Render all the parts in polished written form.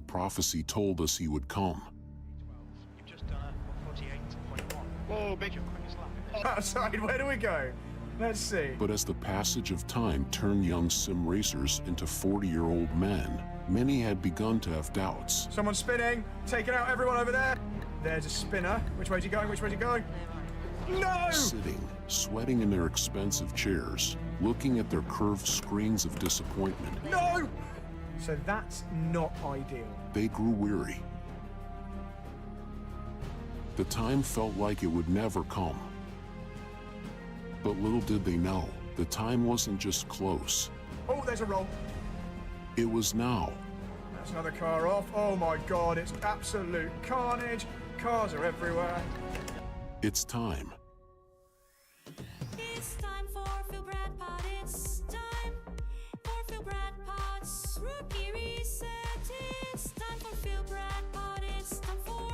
the prophecy told us he would come. You've just done a 148.1. Oh, big. Your quickest lap. Outside, where do we go? Let's see. But as the passage of time turned young sim racers into 40-year-old men, many had begun to have doubts. Someone's spinning, taking out everyone over there. There's a spinner. Which way's he going? Which way's he going? No! Sitting, sweating in their expensive chairs, looking at their curved screens of disappointment. No! So that's not ideal. They grew weary. The time felt like it would never come. But little did they know, the time wasn't just close. Oh, there's a roll. It was now. That's another car off. Oh my god, it's absolute carnage. Cars are everywhere. It's time. It's time for Bradpot. It's time for Bradpot's rookie reset. It's time for Bradpot. It's time for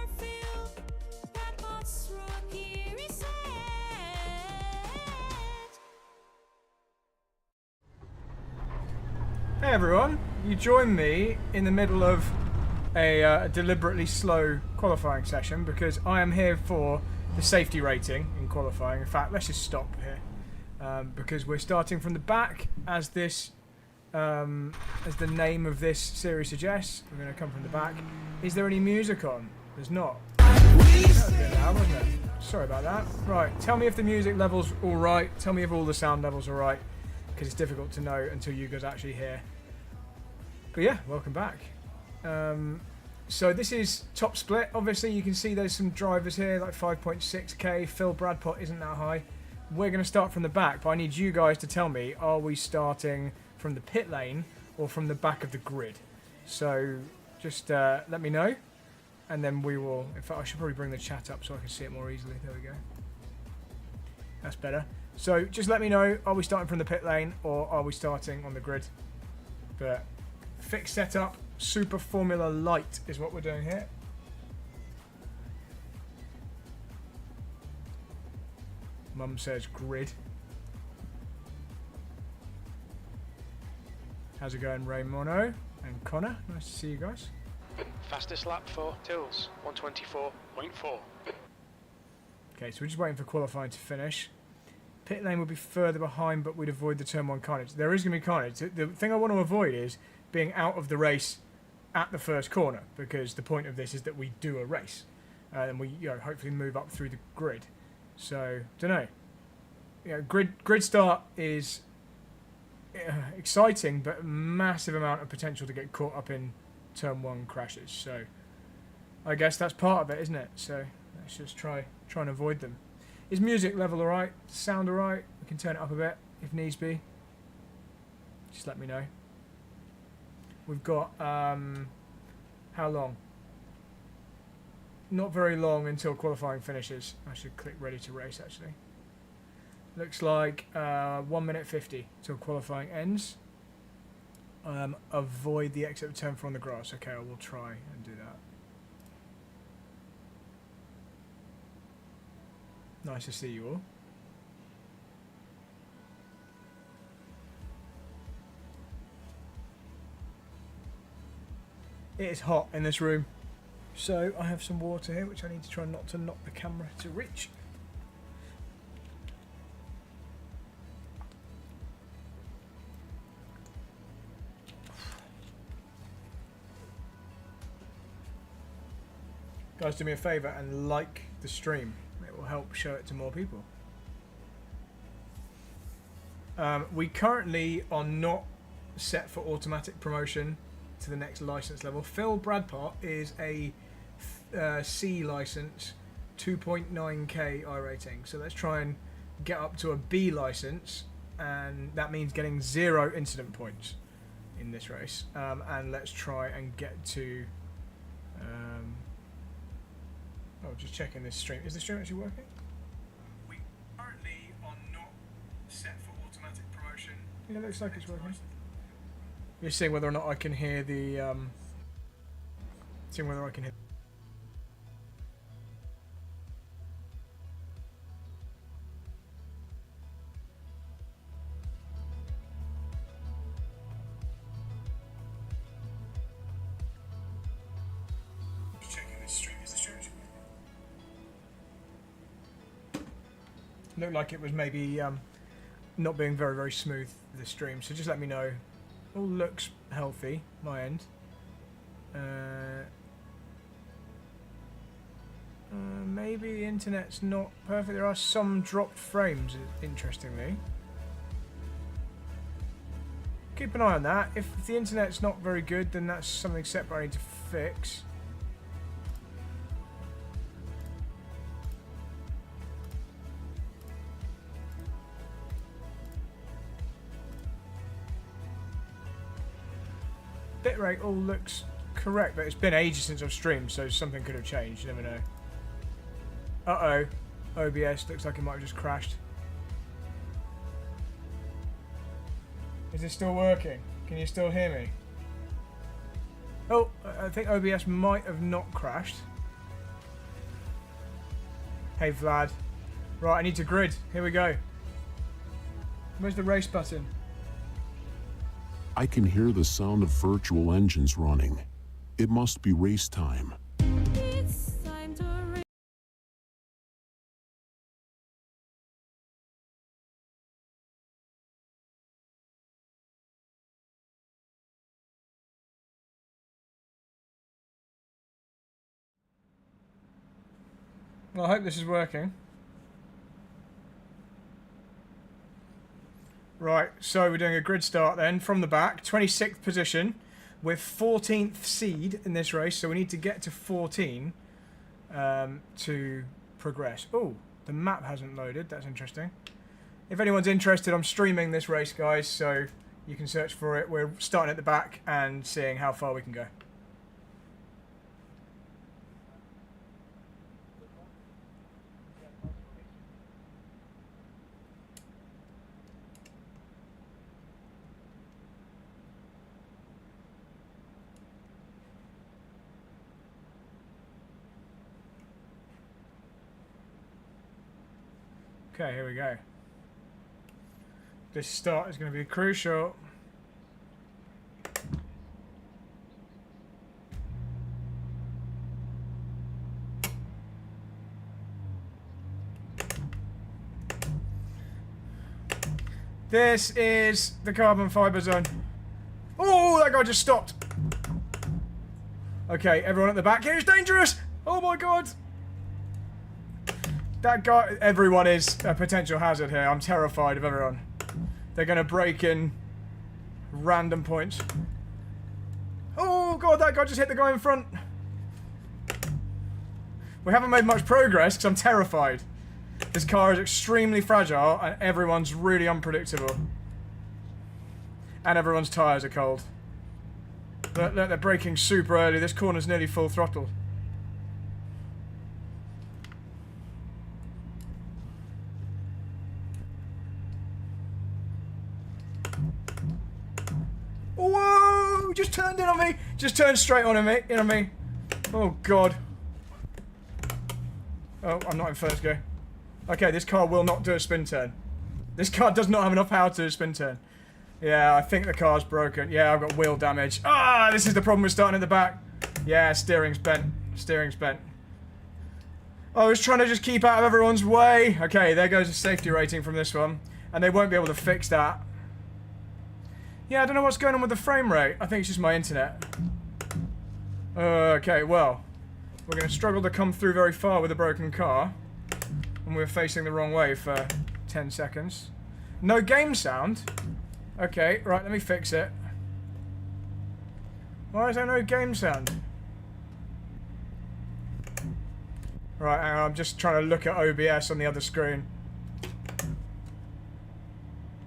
Bradpot's rookie reset. Hey everyone, you join me in the middle of a deliberately slow qualifying session because I am here for the safety rating in qualifying. In fact, let's just stop here because we're starting from the back as this, as the name of this series suggests. We're going to come from the back. Is there any music on? There's not. That was a bit loud, wasn't it? Sorry about that. Right, tell me if the music level's all right. Tell me if all the sound levels are right, because it's difficult to know until you guys actually hear. But yeah, welcome back. So this is top split. Obviously, you can see there's some drivers here, like 5.6k. Phil Bradpot isn't that high. We're going to start from the back, but I need you guys to tell me, are we starting from the pit lane or from the back of the grid? So just let me know, and then we will... In fact, I should probably bring the chat up so I can see it more easily. There we go. That's better. So just let me know, are we starting from the pit lane or are we starting on the grid? But fixed setup, Super Formula Light is what we're doing here. Mum says grid. How's it going, Ray Mono and Connor? Nice to see you guys. Fastest lap for Tills, 124.4. Okay, so we're just waiting for qualifying to finish. Pit lane would be further behind, but we'd avoid the turn 1 carnage. There is going to be carnage. The thing I want to avoid is being out of the race at the first corner, because the point of this is that we do a race and we, hopefully move up through the grid. So, don't know. Grid start is exciting, but massive amount of potential to get caught up in turn 1 crashes. So, I guess that's part of it, isn't it? So, let's just try and avoid them. Is music level alright? Sound alright? We can turn it up a bit if needs be. Just let me know. We've got, how long? Not very long until qualifying finishes. I should click ready to race actually. Looks like 1 minute 50 till qualifying ends. Avoid the exit of turn 4 on the grass. Okay, I will try and do that. Nice to see you all. It is hot in this room, so I have some water here which I need to try not to knock the camera to reach. Guys, do me a favour and like the stream. It will help show it to more people. We currently are not set for automatic promotion to the next license level. Phil Bradpot is a C license, 2.9k iRating. So let's try and get up to a B license, and that means getting 0 incident points in this race. And let's try and get to... oh, just checking this stream. Is the stream actually working? We currently are not set for automatic promotion. Yeah, it looks like it's working. You're seeing whether or not I can hear the... seeing whether I can hear... Looked like it was maybe not being very, very smooth, the stream. So just let me know. All looks healthy, my end. Maybe the internet's not perfect. There are some dropped frames, interestingly. Keep an eye on that. If the internet's not very good, then that's something separate I need to fix. Bitrate all looks correct, but it's been ages since I've streamed, so something could have changed. You never know. Uh-oh. OBS looks like it might have just crashed. Is it still working? Can you still hear me? Oh, I think OBS might have not crashed. Hey Vlad. Right, I need to grid. Here we go. Where's the race button? I can hear the sound of virtual engines running. It must be race time. It's time to race. Well, I hope this is working. Right, so we're doing a grid start then from the back, 26th position. We're 14th seed in this race, so we need to get to 14 to progress. Oh, the map hasn't loaded. That's interesting. If anyone's interested, I'm streaming this race, guys, so you can search for it. We're starting at the back and seeing how far we can go. Okay, here we go. This start is going to be crucial. This is the carbon fibre zone. Oh, that guy just stopped. Okay, everyone at the back here is dangerous. Oh my god. That guy, everyone is a potential hazard here. I'm terrified of everyone. They're going to break in random points. Oh god, that guy just hit the guy in front. We haven't made much progress because I'm terrified. This car is extremely fragile and everyone's really unpredictable. And everyone's tyres are cold. Look, they're braking super early. This corner's nearly full throttle. Whoa! Just turned in on me. Just turned straight on me. In on me. Oh god. Oh, I'm not in first go. Okay, this car will not do a spin turn. This car does not have enough power to do a spin turn. Yeah, I think the car's broken. Yeah, I've got wheel damage. Ah, this is the problem with starting at the back. Yeah, steering's bent. Steering's bent. I was trying to just keep out of everyone's way. Okay, there goes a safety rating from this one. And they won't be able to fix that. Yeah, I don't know what's going on with the frame rate. I think it's just my internet. Okay, well. We're going to struggle to come through very far with a broken car. And we're facing the wrong way for 10 seconds. No game sound? Okay, right, let me fix it. Why is there no game sound? Right, hang on, I'm just trying to look at OBS on the other screen.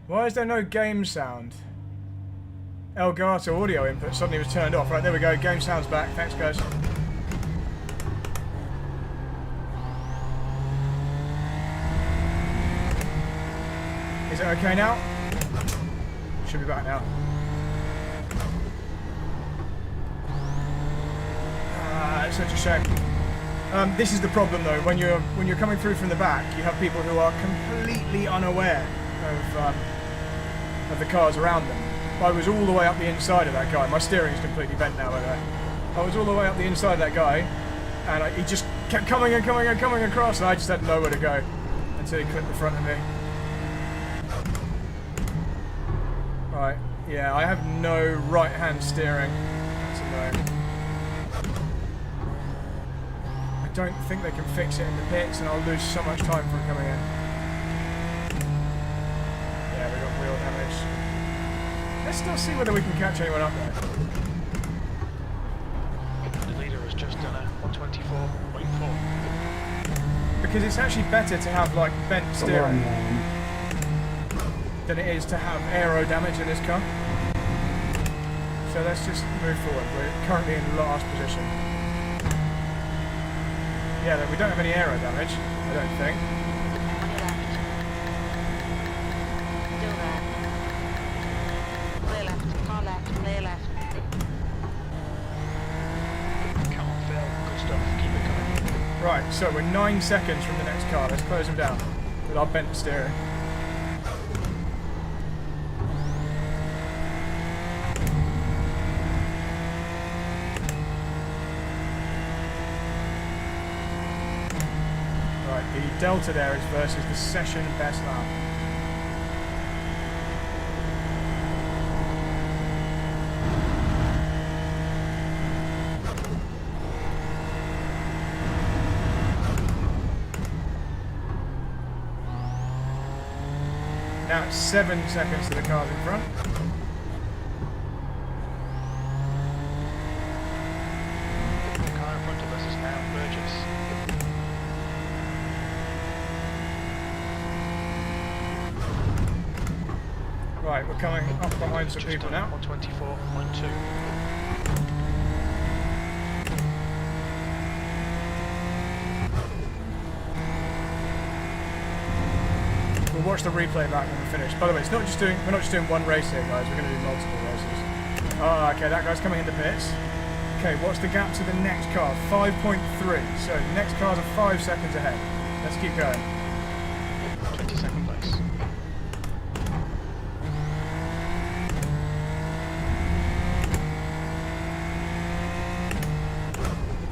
Why is there no game sound? Elgato audio input suddenly was turned off. Right, there we go, game sound's back. Thanks, guys. Is it okay now? Should be back now. Ah, it's such a shame. This is the problem though. When you're coming through from the back, you have people who are completely unaware of the cars around them. I was all the way up the inside of that guy. My steering's completely bent now, by the way. I was all the way up the inside of that guy, and he just kept coming and coming and coming across, and I just had nowhere to go until he clipped the front of me. Right, yeah, I have no right-hand steering. That's annoying. I don't think they can fix it in the pits, and I'll lose so much time for it coming in. Yeah, we got wheel damage. Let's still see whether we can catch anyone up there. The leader has just done a 124.4. Because it's actually better to have like bent steering than it is to have aero damage in this car. So let's just move forward. We're currently in last position. Yeah, we don't have any aero damage, I don't think. On your left. Still there. Clear left, car left, clear left. Come on, Phil. Good stuff. Keep it coming. Right, so we're 9 seconds from the next car. Let's close them down with our bent steering. Right, the delta there is versus the session best lap. Now it's 7 seconds to the cars in front. The car in front of us is now Burgess. Right, we're coming up behind some Just people done now. 124.2. We'll watch the replay back when we finish. By the way, we're not just doing one race here, guys. We're going to do multiple races. Ah, okay, that guy's coming into pits. Okay, what's the gap to the next car? 5.3. So the next cars are 5 seconds ahead. Let's keep going. 22nd place.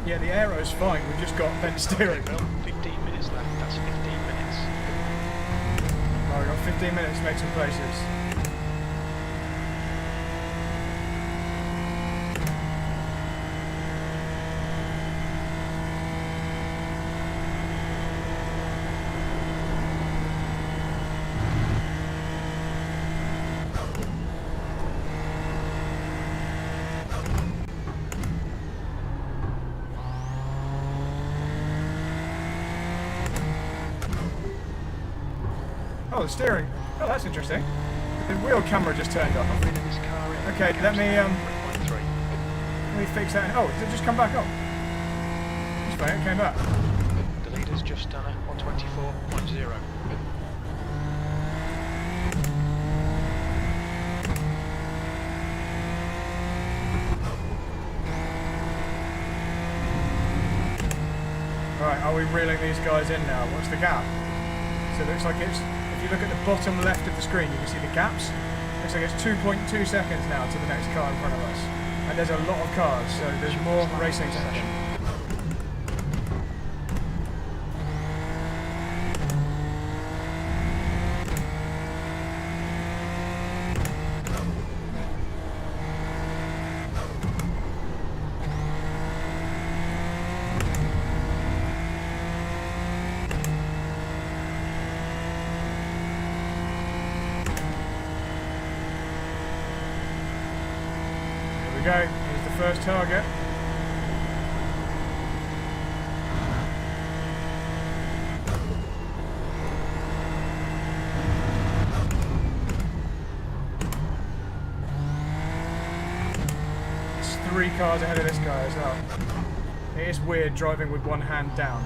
Yeah, the aero's fine. We've just got bent steering. Phil, 15 minutes left. That's 15 minutes. Oh, we've got 15 minutes to make some places. Oh, the steering. Oh, that's interesting. The wheel camera just turned off. This car in. Okay, let me 3.3. let me fix that. Oh, did it just come back up? It's fine, it came back. The leader's just done a 124.0. Right, are we reeling these guys in now? What's the gap? So it looks like it's, if you look at the bottom left of the screen, you can see the gaps. Looks like it's 2.2 seconds now to the next car in front of us. And there's a lot of cars, so there's more racing to happen. Go. Here's the first target. It's 3 cars ahead of this guy as well. It is weird driving with one hand down.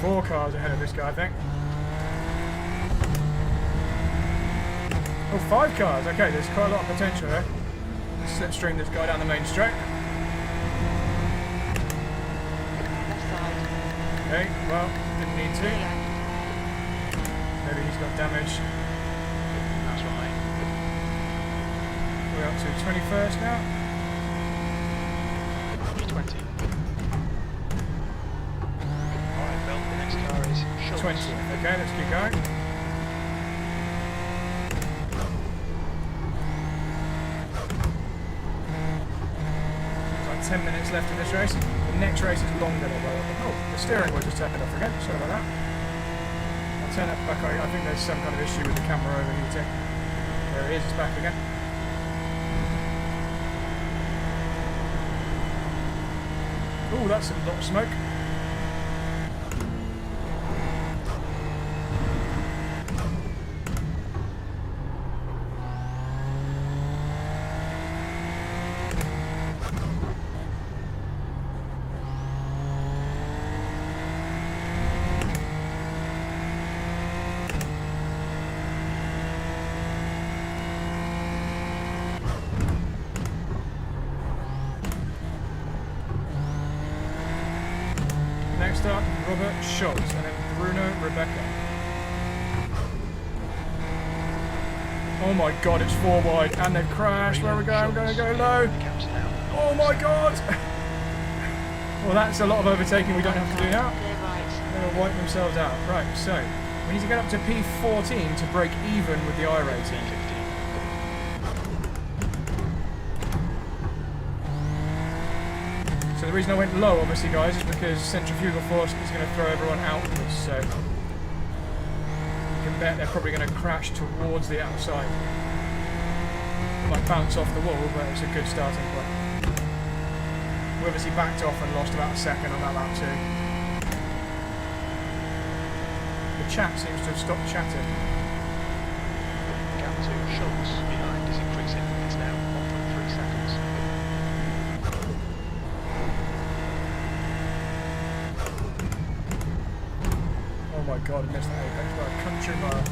Four cars ahead of this guy, I think. Oh, 5 cars. Okay, there's quite a lot of potential here. Let's slipstream this guy down the main straight. Left side. Okay, well, didn't need Clear to. left. Maybe he's got damage. That's right. to 21st now? P20. Alright, Bill, the next car is Schultz. 20. Okay, let's keep going. There's like 10 minutes left of this race. The next race is longer than well. Oh, the steering wheel just turned it off again. Sorry about that. I'll turn it back on. I think there's some kind of issue with the camera overheating. There it is, it's back again. Oh, that's a lot of smoke. Next up, Robert Schultz, and then Bruno Rebecca. Oh my god, it's 4 wide, and they've crashed. Where are we going? We're going to go low. Oh my god! Well, that's a lot of overtaking we don't have to do now. Clear right. They're going to wipe themselves out. Right, so we need to get up to P14 to break even with the iRacing. So the reason I went low, obviously, guys, is because centrifugal force is going to throw everyone outwards. So you can bet they're probably going to crash towards the outside. It might bounce off the wall, but it's a good starting point. We obviously backed off and lost about a second on that lap too. The chat seems to have stopped chatting. Gap to Schultz behind is increasing. It's now 1.3 seconds. Oh my god, I missed that apex by a country mile.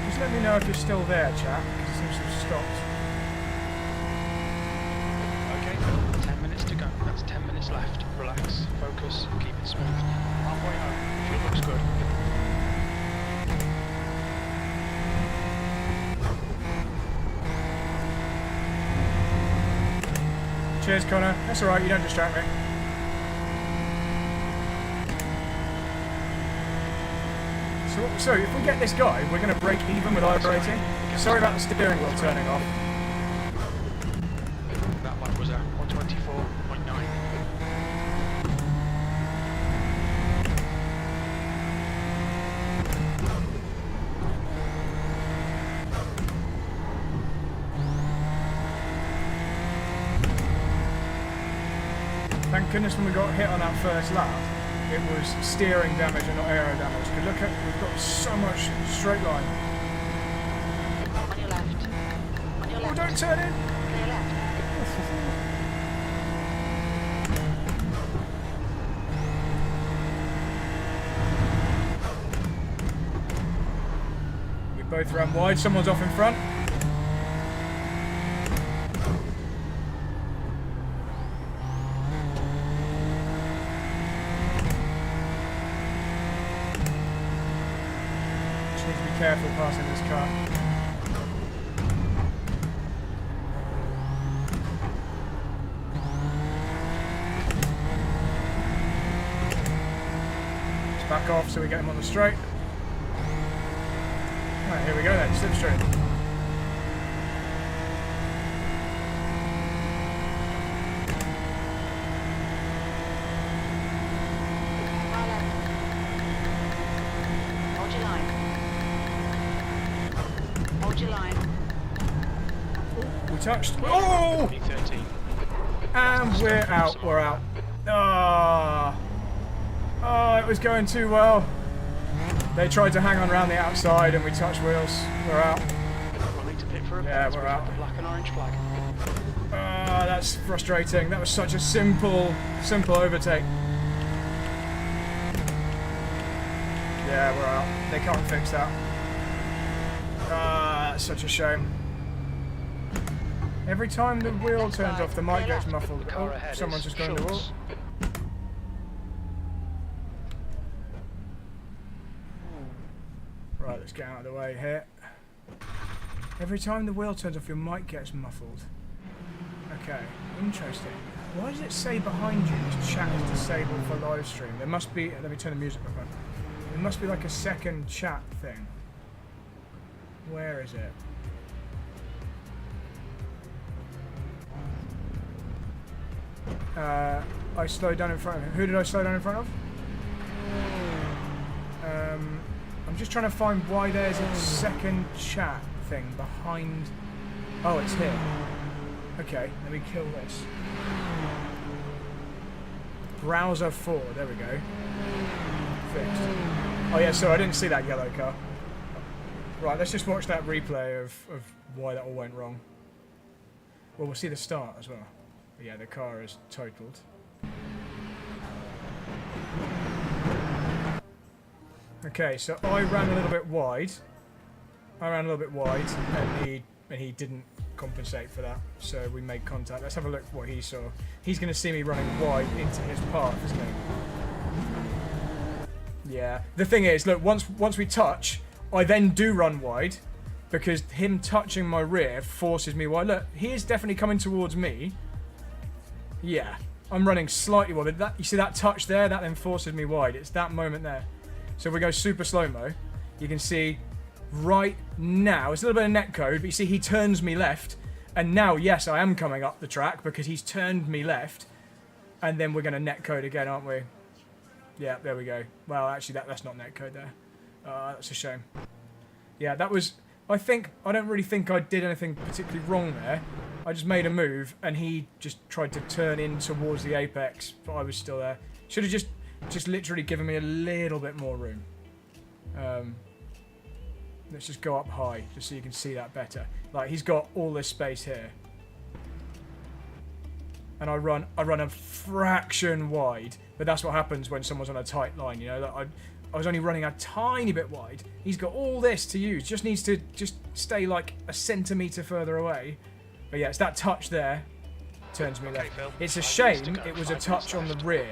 Just let me know if you're still there, chat, because it seems to have stopped. Okay, Bill, 10 minutes to go. That's 10 minutes left. Relax, focus, keep it smooth. Halfway home. Fuel looks good. Cheers, Connor. That's alright, you don't distract me. So if we get this guy, we're going to break even with iRacing. Sorry about the steering wheel turning off. That lap was at 124.9. Thank goodness when we got hit on that first lap, it was steering damage and not aero damage. Because look at, we've got so much straight line. On your left. On your Oh, left. don't turn in! Clear left. We both ran wide, someone's off in front. Just need to be careful passing this car. Let's back off so we get him on the straight. Right, here we go then, slipstream. Far left. Hold your line. Hold your line. We touched. Oh! P13. And we're out, we're out. Ah. Oh, it was going too well. They tried to hang on around the outside and we touched wheels. We're out. Running to pit for a Yeah, pass we're with out. the black and orange flag. Ah, that's frustrating. That was such a simple overtake. Yeah, we're out. They can't fix that. Ah, that's such a shame. Every time the wheel turns off, the mic gets muffled. The car Oh, ahead someone's is just going to the wall. Schultz. let's get out of the way here. Every time the wheel turns off, your mic gets muffled. Okay, interesting. Why does it say behind you this chat is disabled for live stream? There must be, let me turn the music back on. There must be like a second chat thing. Where is it? I slowed down in front of him. Who did I slow down in front of? I'm just trying to find why there's a second chat thing behind. Oh, it's here. Okay, let me kill this. Browser 4, there we go. Fixed. Oh yeah, so I didn't see that yellow car. Right, let's just watch that replay of why that all went wrong. Well, we'll see the start as well. But yeah, the car is totaled. Okay, so I ran a little bit wide. And he didn't compensate for that. So we made contact. Let's have a look what he saw. He's going to see me running wide into his path, isn't he? Yeah. The thing is, look, once we touch, I then do run wide because him touching my rear forces me wide. Look, he is definitely coming towards me. Yeah, I'm running slightly wide. But that, you see that touch there? That then forces me wide. It's that moment there. So if we go super slow-mo, you can see right now, it's a little bit of netcode, but you see he turns me left. And now, yes, I am coming up the track because he's turned me left. And then we're going to netcode again, aren't we? Yeah, there we go. Well, actually, that's not netcode there. That's a shame. Yeah, that was... I don't really think I did anything particularly wrong there. I just made a move, and he just tried to turn in towards the apex, but I was still there. Should have just literally given me a little bit more room. Let's just go up high, just so you can see that better. Like, he's got all this space here. And I run a fraction wide, but that's what happens when someone's on a tight line, you know? Like I was only running a tiny bit wide. He's got all this to use. Just needs to just stay like a centimetre further away. But yeah, it's that touch there. Turns me left. Phil, It's a 5 minutes to shame go, it was a 5 touch on minutes the left.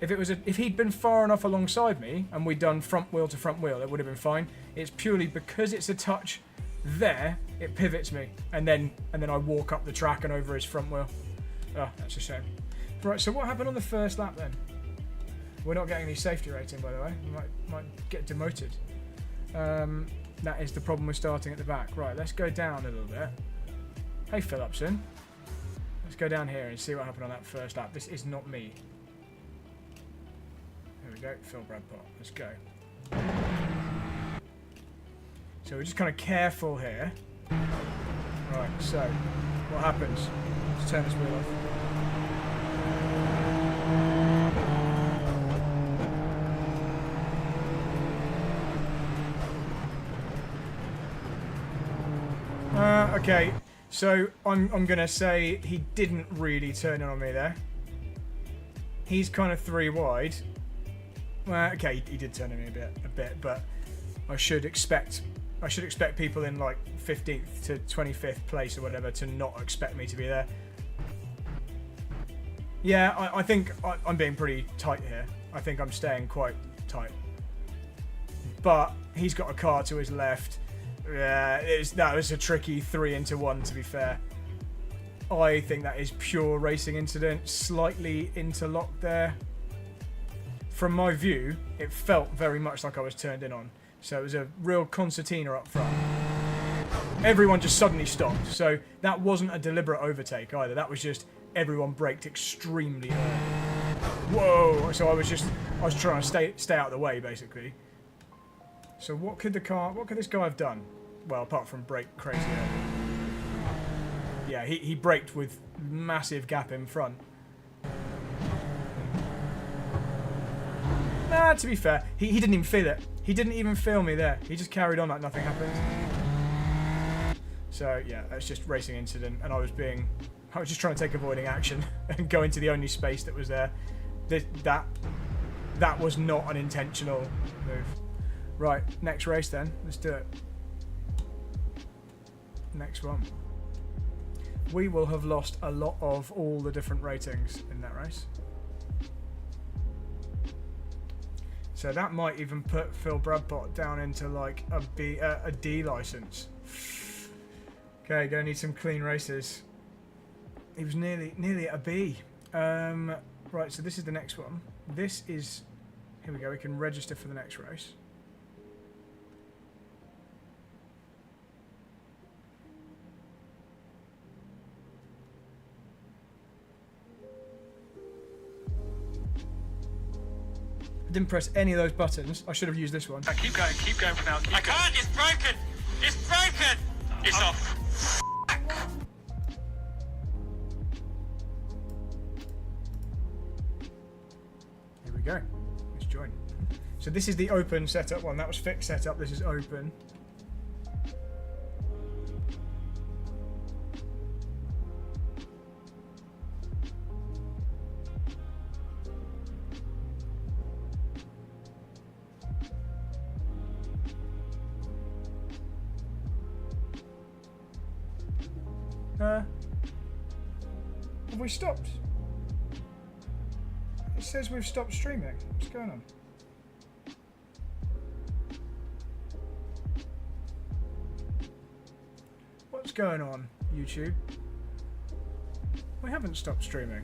rear. If he'd been far enough alongside me and we'd done front wheel to front wheel, it would have been fine. It's purely because it's a touch there, it pivots me. And then I walk up the track and over his front wheel. Oh, that's a shame. Right, so what happened on the first lap then? We're not getting any safety rating, by the way. We might get demoted. That is the problem with starting at the back. Right, let's go down a little bit. Hey, Philipson. Let's go down here and see what happened on that first lap. This is not me. There we go, Phil Bradpot. Let's go. So we're just kind of careful here. Right, so what happens? Let's turn this wheel off. Okay, so I'm gonna say he didn't really turn in on me there. He's kind of 3 wide. Well, okay, he did turn in me a bit, but I should expect people in like 15th to 25th place or whatever to not expect me to be there. Yeah, I think I'm being pretty tight here. I think I'm staying quite tight. But he's got a car to his left. Yeah, that was a tricky 3 into 1, to be fair. I think that is pure racing incident. Slightly interlocked there. From my view, it felt very much like I was turned in on. So it was a real concertina up front. Everyone just suddenly stopped. So that wasn't a deliberate overtake either. That was just everyone braked extremely early. Whoa! So I was trying to stay out of the way, basically. So what could this guy have done? Well, apart from brake crazy early. Yeah, he braked with massive gap in front. Nah, to be fair, he didn't even feel it. He didn't even feel me there. He just carried on like nothing happened. So yeah, that's just racing incident, and I was just trying to take avoiding action and go into the only space that was there. That was not an intentional move. Right, next race then. Let's do it. Next one. We will have lost a lot of all the different ratings in that race. So that might even put Phil Bradpot down into like a D license. Okay, gonna need some clean races. He was nearly at a B. Right, so this is the next one. This is, here we go, we can register for the next race. I didn't press any of those buttons. I should have used this one. Keep going for now. I can't, it's broken! It's broken! It's off. Here we go. Let's join. So this is the open setup one. That was fixed setup. This is open. Have we stopped? It says we've stopped streaming. What's going on? What's going on, YouTube? We haven't stopped streaming.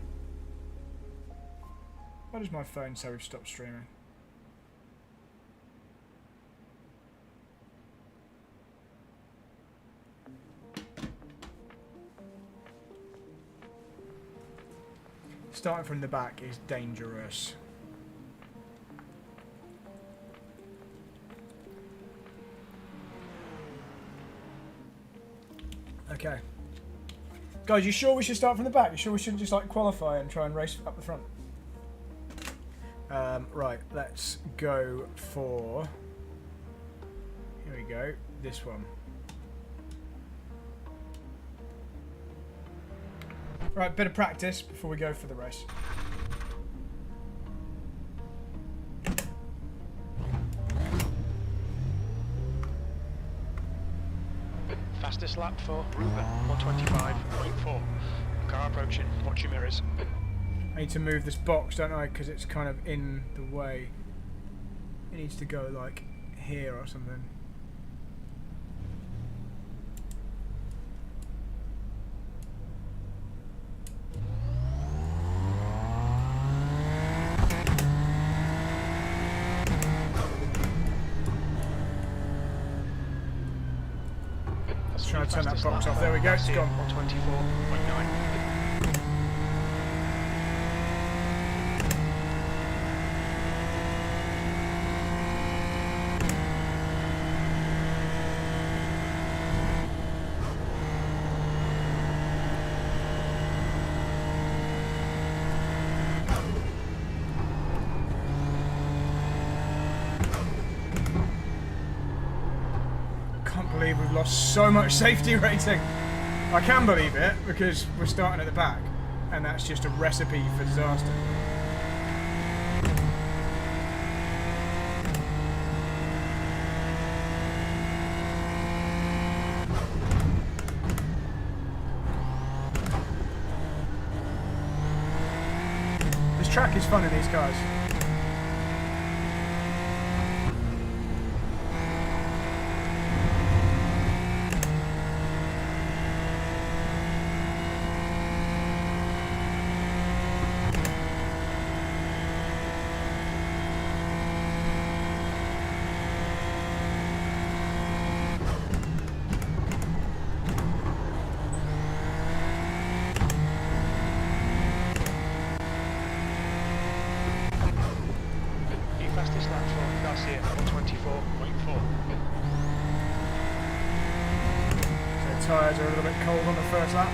Why does my phone say we've stopped streaming? Starting from the back is dangerous. Okay. Guys, you sure we should start from the back? You sure we shouldn't just like qualify and try and race up the front? Right, let's go for... Here we go, this one. Right, bit of practice before we go for the race. Fastest lap for Ruben, 125.4. Car approaching, watch your mirrors. I need to move this box, don't I? Because it's kind of in the way. It needs to go like here or something. Trying to turn that box off. There we go. It's gone. 124.9. We've lost so much safety rating. I can believe it because we're starting at the back and that's just a recipe for disaster. This track is fun in these cars. Fastest lap for Garcia, 124.4. So tyres are a little bit cold on the first lap.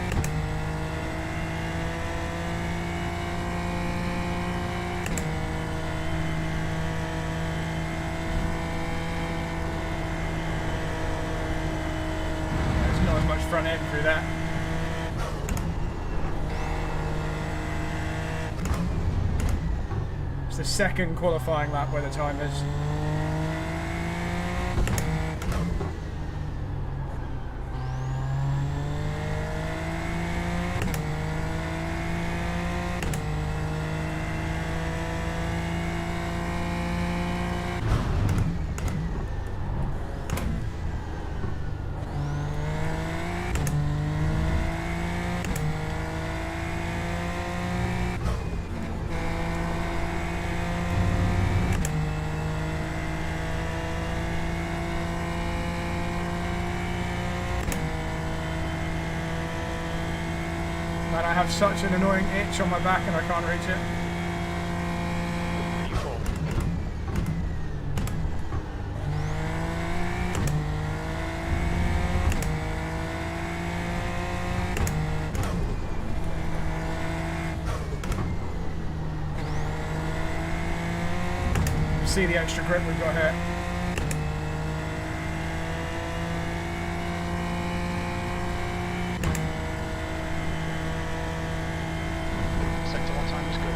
There's not as much front end through that. The second qualifying lap where the time is. And I have such an annoying itch on my back and I can't reach it. P4. See the extra grip we've got here. Sector 1 time is good.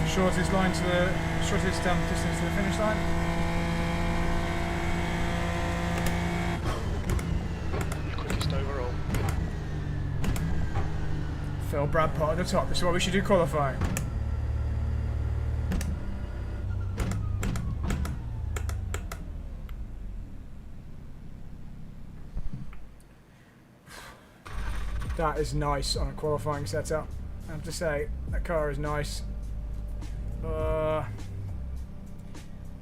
Shortest line to the shortest distance to the finish line. Quickest overall. Phil Bradpot at the top. This is what we should do qualifying. That is nice on a qualifying setup. I have to say, that car is nice.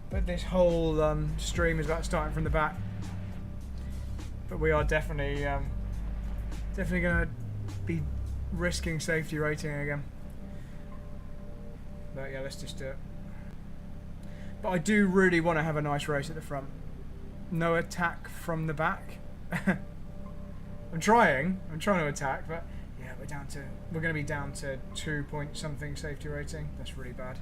But this whole stream is about starting from the back. But we are definitely going to be risking safety rating again. But yeah, let's just do it. But I do really want to have a nice race at the front. No attack from the back. I'm trying to attack, but yeah, we're going to be down to 2 point something safety rating. That's really bad.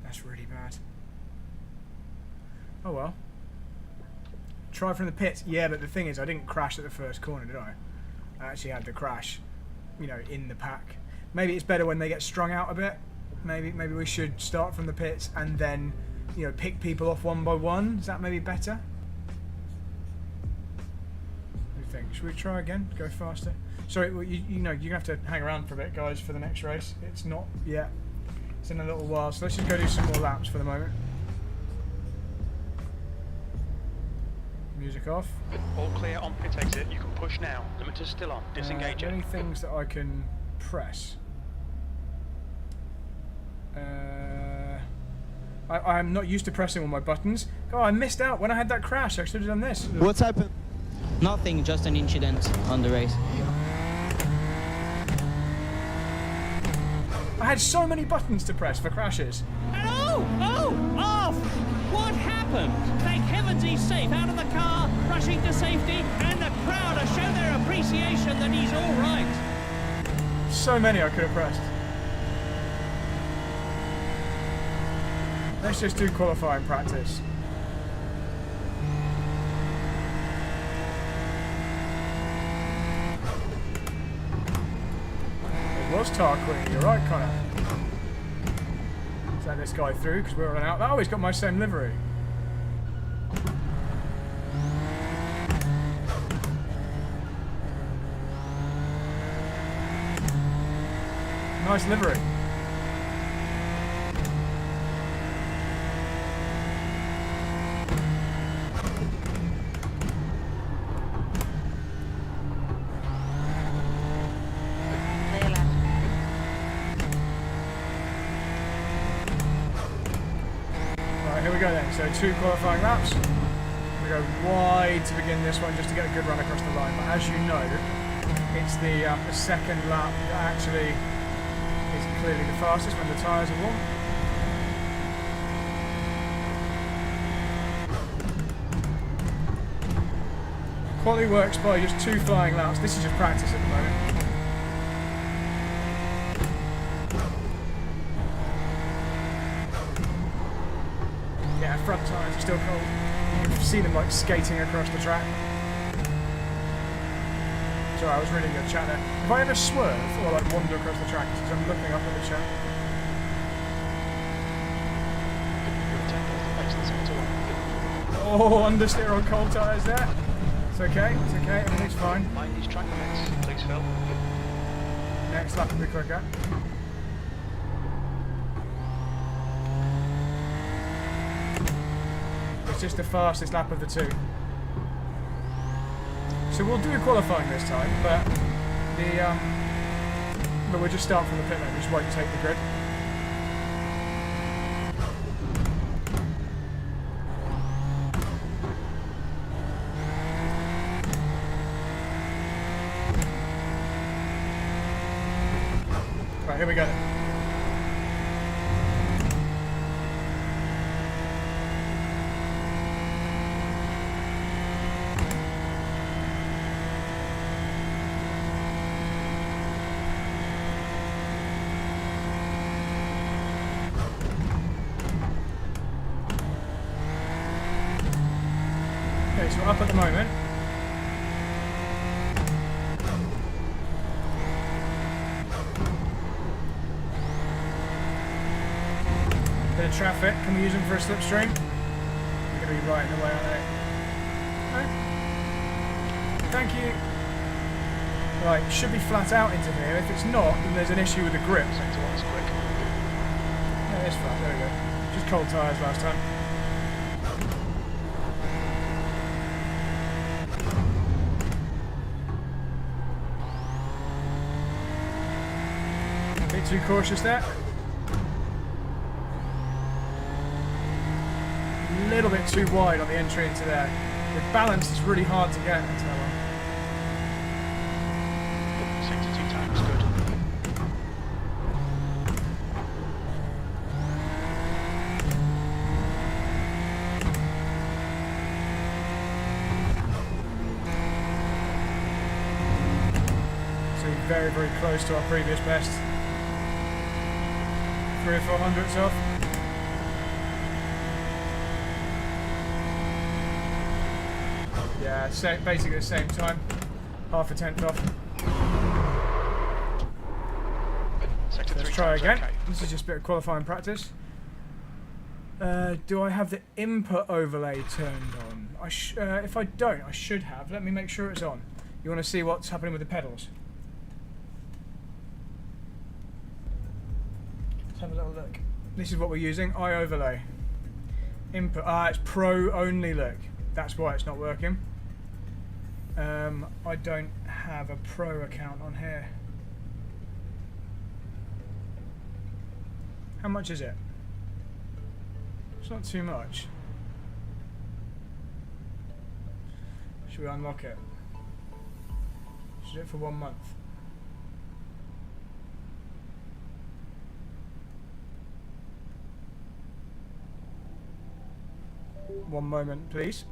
That's really bad. Oh well. Try from the pits. Yeah, but the thing is, I didn't crash at the first corner, did I? I actually had the crash, you know, in the pack. Maybe it's better when they get strung out a bit. Maybe we should start from the pits and then, you know, pick people off one by one. Is that maybe better? What do you think? Should we try again? Go faster? Sorry, well, you know, you have to hang around for a bit, guys, for the next race. It's not yet. It's in a little while, so let's just go do some more laps for the moment. Music off. All clear on pit exit. You can push now. Limiter's still on. Disengage it. Any things that I can press? I'm not used to pressing all my buttons. Oh, I missed out when I had that crash. I should have done this. What's happened? Nothing, just an incident on the race. I had so many buttons to press for crashes. Off! What happened? Thank heavens he's safe, out of the car, rushing to safety, and the crowd have shown their appreciation that he's all right. So many I could have pressed. Let's just do qualifying practice. It was Tarquin, you're right, Connor. Let this guy through because we're running out. Oh, he's got my same livery. Nice livery. Here we go then, so 2 qualifying laps. We go wide to begin this one just to get a good run across the line, but as you know, it's the second lap that actually is clearly the fastest when the tyres are warm. Quality works by just 2 flying laps. This is just practice at the moment. Yeah, front tyres are still cold. You can see them like skating across the track. Sorry, I was reading your chat there. If I ever swerve or like wander across the track, it's because I'm looking up at the chat. Oh, understeer on cold tyres there. It's okay, everything's fine. Mind these track limits, please, Phil. Next lap will be quicker. It's just the fastest lap of the two. So we'll do qualifying this time, but we'll just start from the pit lane. We just won't take the grid. Right, here we go. Okay, so we're up at the moment. Bit of traffic. Can we use them for a slipstream? They're going to be right in the way, aren't they? No? Thank you. Right, should be flat out into here. If it's not, then there's an issue with the grip. Sector 1's quick. Yeah, it's flat. There we go. Just cold tyres last time. A bit too cautious there. A little bit too wide on the entry into there. The balance is really hard to get into that one. Sector 2 time's good. So very, very close to our previous best. 3 or 4 hundredths off. Yeah, basically the same time. Half a tenth off. Sector 3 Let's try time's again. okay. This is just a bit of qualifying practice. Do I have the input overlay turned on? If I don't, I should have. Let me make sure it's on. You want to see what's happening with the pedals? Let's have a little look. This is what we're using, iOverlay. Input, it's Pro only, look. That's why it's not working. I don't have a Pro account on here. How much is it? It's not too much. Should we unlock it? Should do it for 1 month. One moment, please.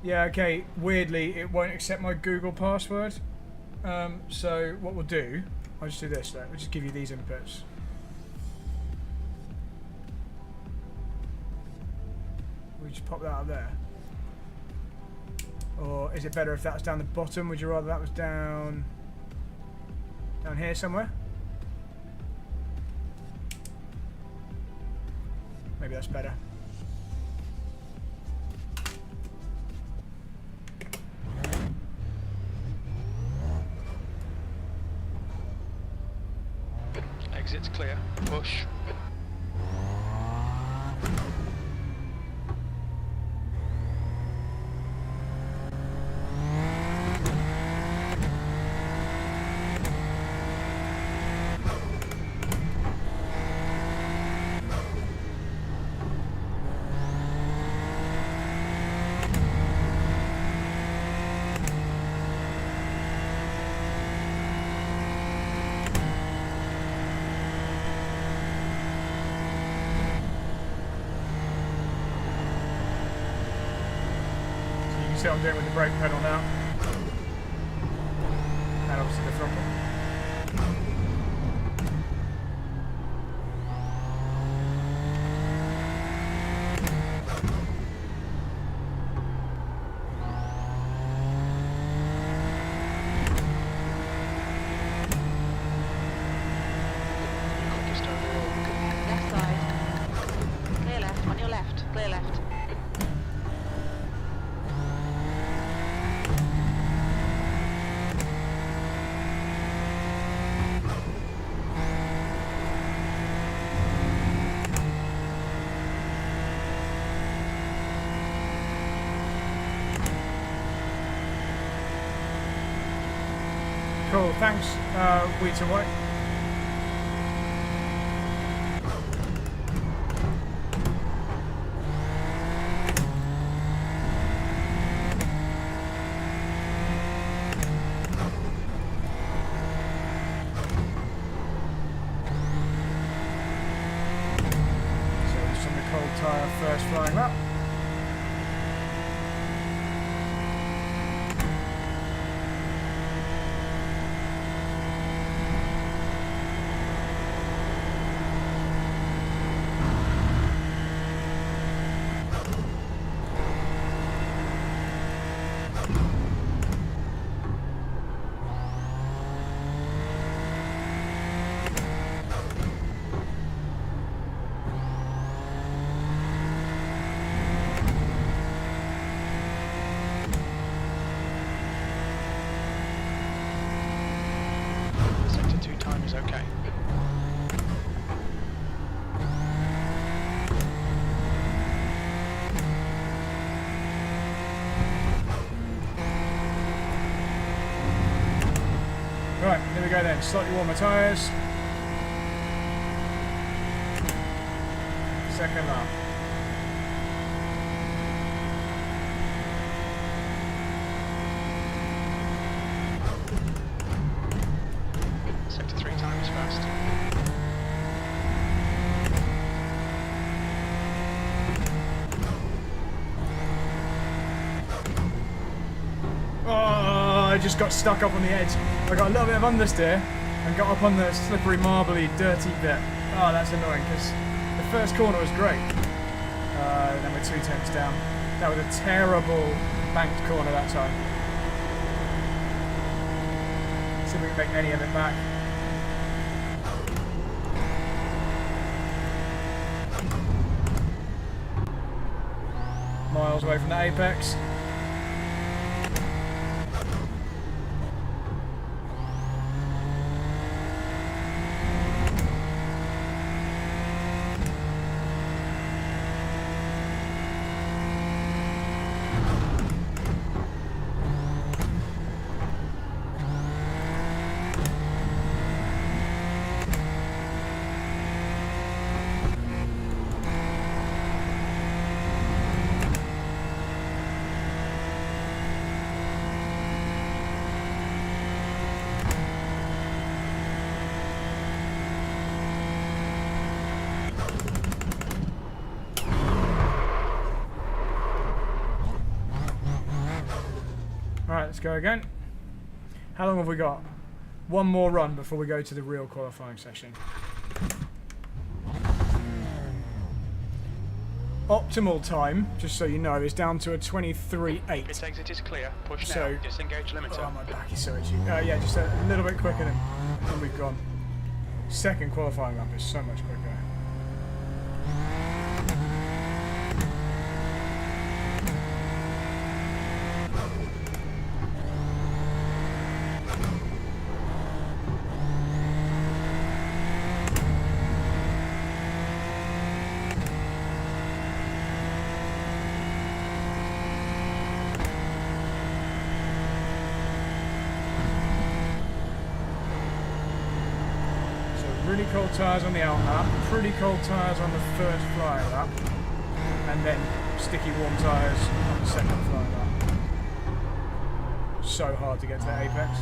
Yeah, okay, weirdly it won't accept my Google password. So what we'll do, I'll just do this though, we'll just give you these inputs. We just pop that up there. Or is it better if that's down the bottom? Would you rather that was down here somewhere? Maybe that's better. Exit's clear. Push. see what I'm doing with the brake pedal now. And obviously the throttle. Quickest overall. Left side. Clear left, on your left. Clear left. Cool, thanks, Wheater White. So just on the cold tyre first flying lap. Sector 2 time is okay. Right, here we go then. Slightly warmer tyres. Second lap. Sector 3 time is fast. Oh, I just got stuck up on the edge. I got a little bit of understeer and got up on the slippery, marbly, dirty bit. Oh, that's annoying because the first corner was great. Then we're 2 tenths down. That was a terrible banked corner that time. See if we can make any of it back. Miles away from the apex. Alright, let's go again. How long have we got? One more run before we go to the real qualifying session. Optimal time, just so you know, is down to a 23.8. Its exit is clear. Push now. So- Disengage limiter. Oh, my back is so itchy. Yeah, just a little bit quicker than we've gone. Second qualifying lap is so much quicker. Really cold tyres on the out lap, pretty cold tyres on the first flying lap, and then sticky warm tyres on the second flying lap. So hard to get to the apex.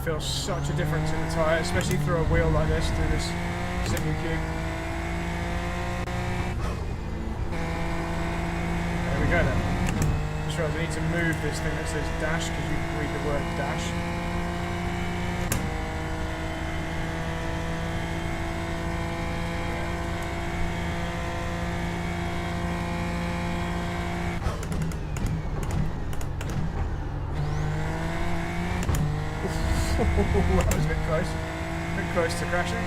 feel such a difference in the tyre, especially through a wheel like this, through this simu cube. There we go then. Just realised I need to move this thing that says dash because you can read the word dash. That was a bit close. A bit close to crashing.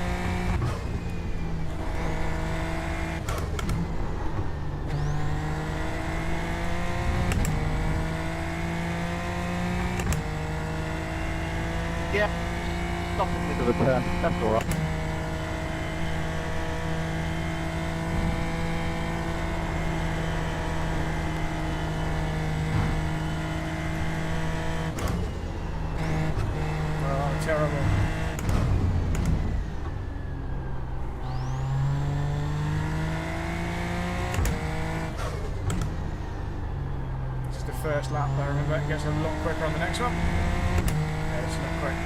Yeah. Stop in the middle of the turn. That's alright. Terrible. This is the first lap, I remember. It gets a lot quicker on the next one. Yeah, it's not quick.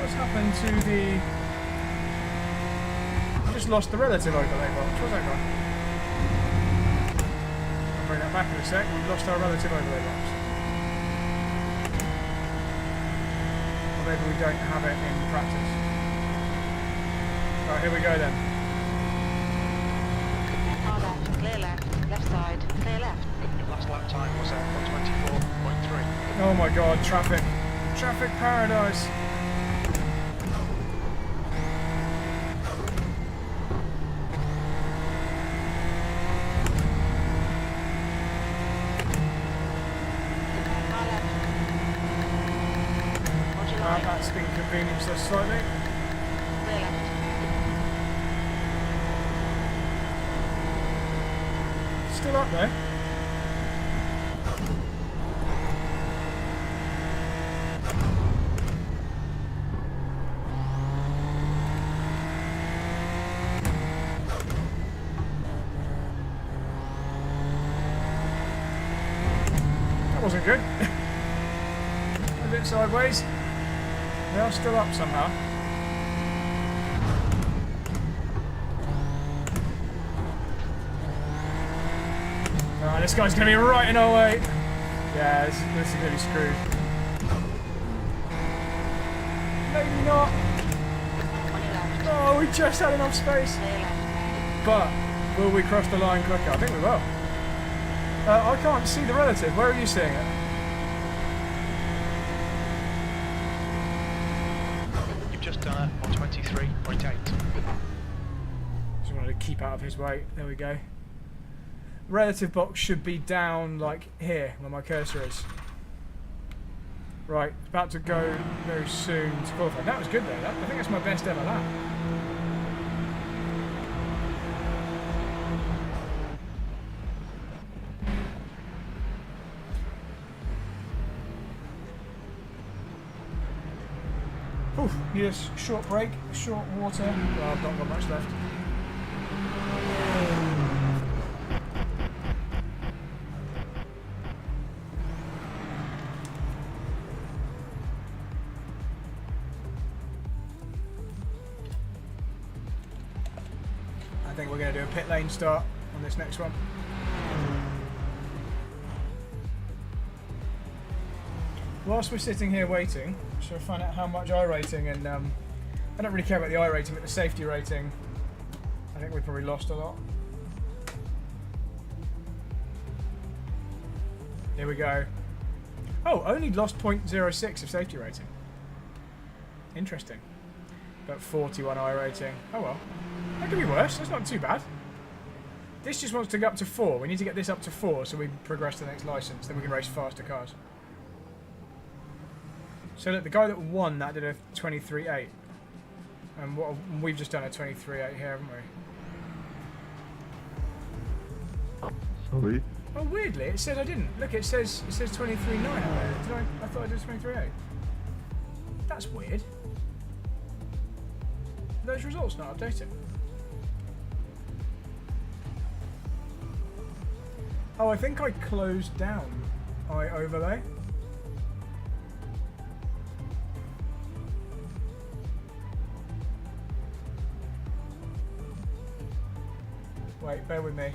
What's happened to the... lost the relative overlay box. What's that got? I'll bring that back in a sec. We've lost our relative overlay box. Or maybe we don't have it in practice. Right, here we go then. Car left, clear left, left side, clear left. Your last lap time was at 124.3. Oh my god, traffic. Traffic paradise. That's inconvenienced us slightly. Clear left. Still up there. That wasn't good. A bit sideways. They are still up somehow. Oh, this guy's going to be right in our way. Yeah, this is going to be screwed. Maybe not. Oh, we just had enough space. But will we cross the line quicker? I think we will. I can't see the relative. Where are you seeing it? Just done it on 23.8. Just wanted to keep out of his way. There we go. Relative box should be down like here where my cursor is. Right, it's about to go very soon to qualify. That was good though. I think that's my best ever lap. Oof, need a short break, short water. Well, I've not got much left. I think we're going to do a pit lane start on this next one. Whilst we're sitting here waiting, should I find out how much iRacing and I don't really care about the iRacing, but the safety rating, I think we probably lost a lot. Here we go. Oh, only lost 0.06 of safety rating. Interesting. But 41 iRating. Oh well. That could be worse. That's not too bad. This just wants to go up to 4. We need to get this up to 4 so we progress to the next license. Then we can race faster cars. So look, the guy that won that did a 23.8. And we've just done a 23.8 here, haven't we? Sorry. Oh, weirdly, it said I didn't. Look, it says 23.9 up there. I thought I did 23.8. That's weird. those results not updated? Oh, I think I closed down iOverlay. Wait, bear with me.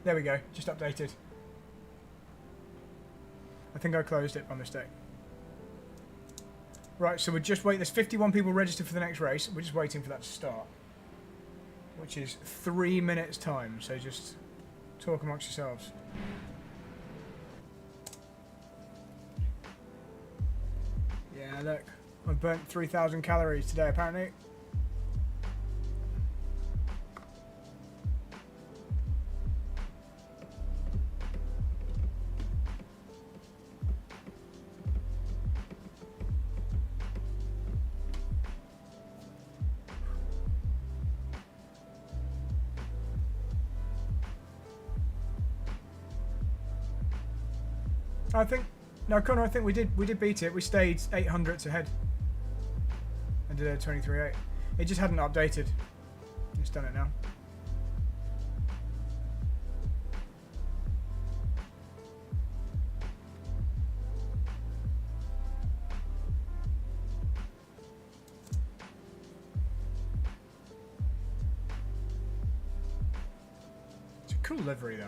There we go, just updated. I think I closed it by mistake. Right, so we're just waiting. There's 51 people registered for the next race. We're just waiting for that to start. Which is 3 minutes time, so just talk amongst yourselves. Yeah, look. I burnt 3,000 calories today, apparently. I think, no, Connor, I think we did beat it. We stayed 800ths ahead and did a 23.8. It just hadn't updated. It's done it now. It's a cool livery, though.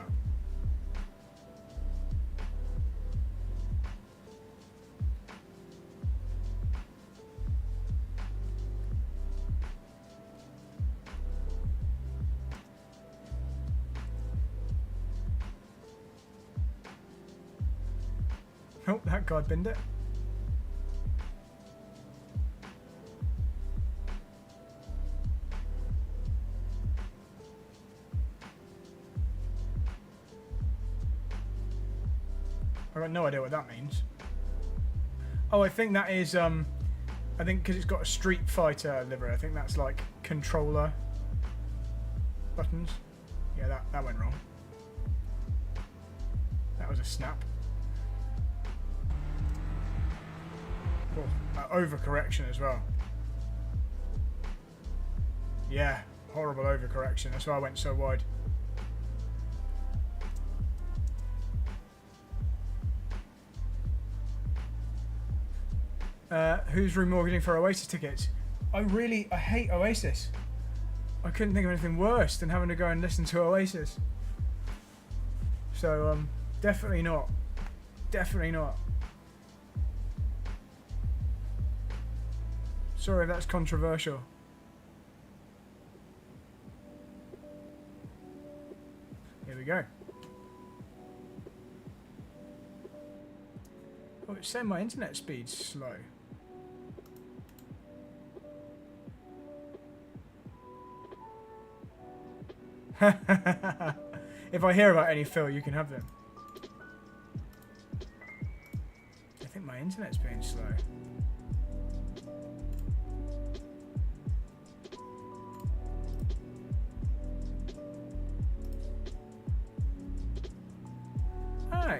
Oh, that guy binned it. I got no idea what that means. Oh, I think that is, I think because it's got a Street Fighter livery, I think that's like controller buttons. Yeah, that went wrong. That was a snap. Oh, overcorrection as well. Yeah, horrible overcorrection. That's why I went so wide. Who's remortgaging for Oasis tickets? I hate Oasis. I couldn't think of anything worse than having to go and listen to Oasis. So, definitely not. Definitely not. Sorry if that's controversial. Here we go. Oh, it's saying my internet speed's slow. If I hear about any, Phil, you can have them. I think my internet's being slow.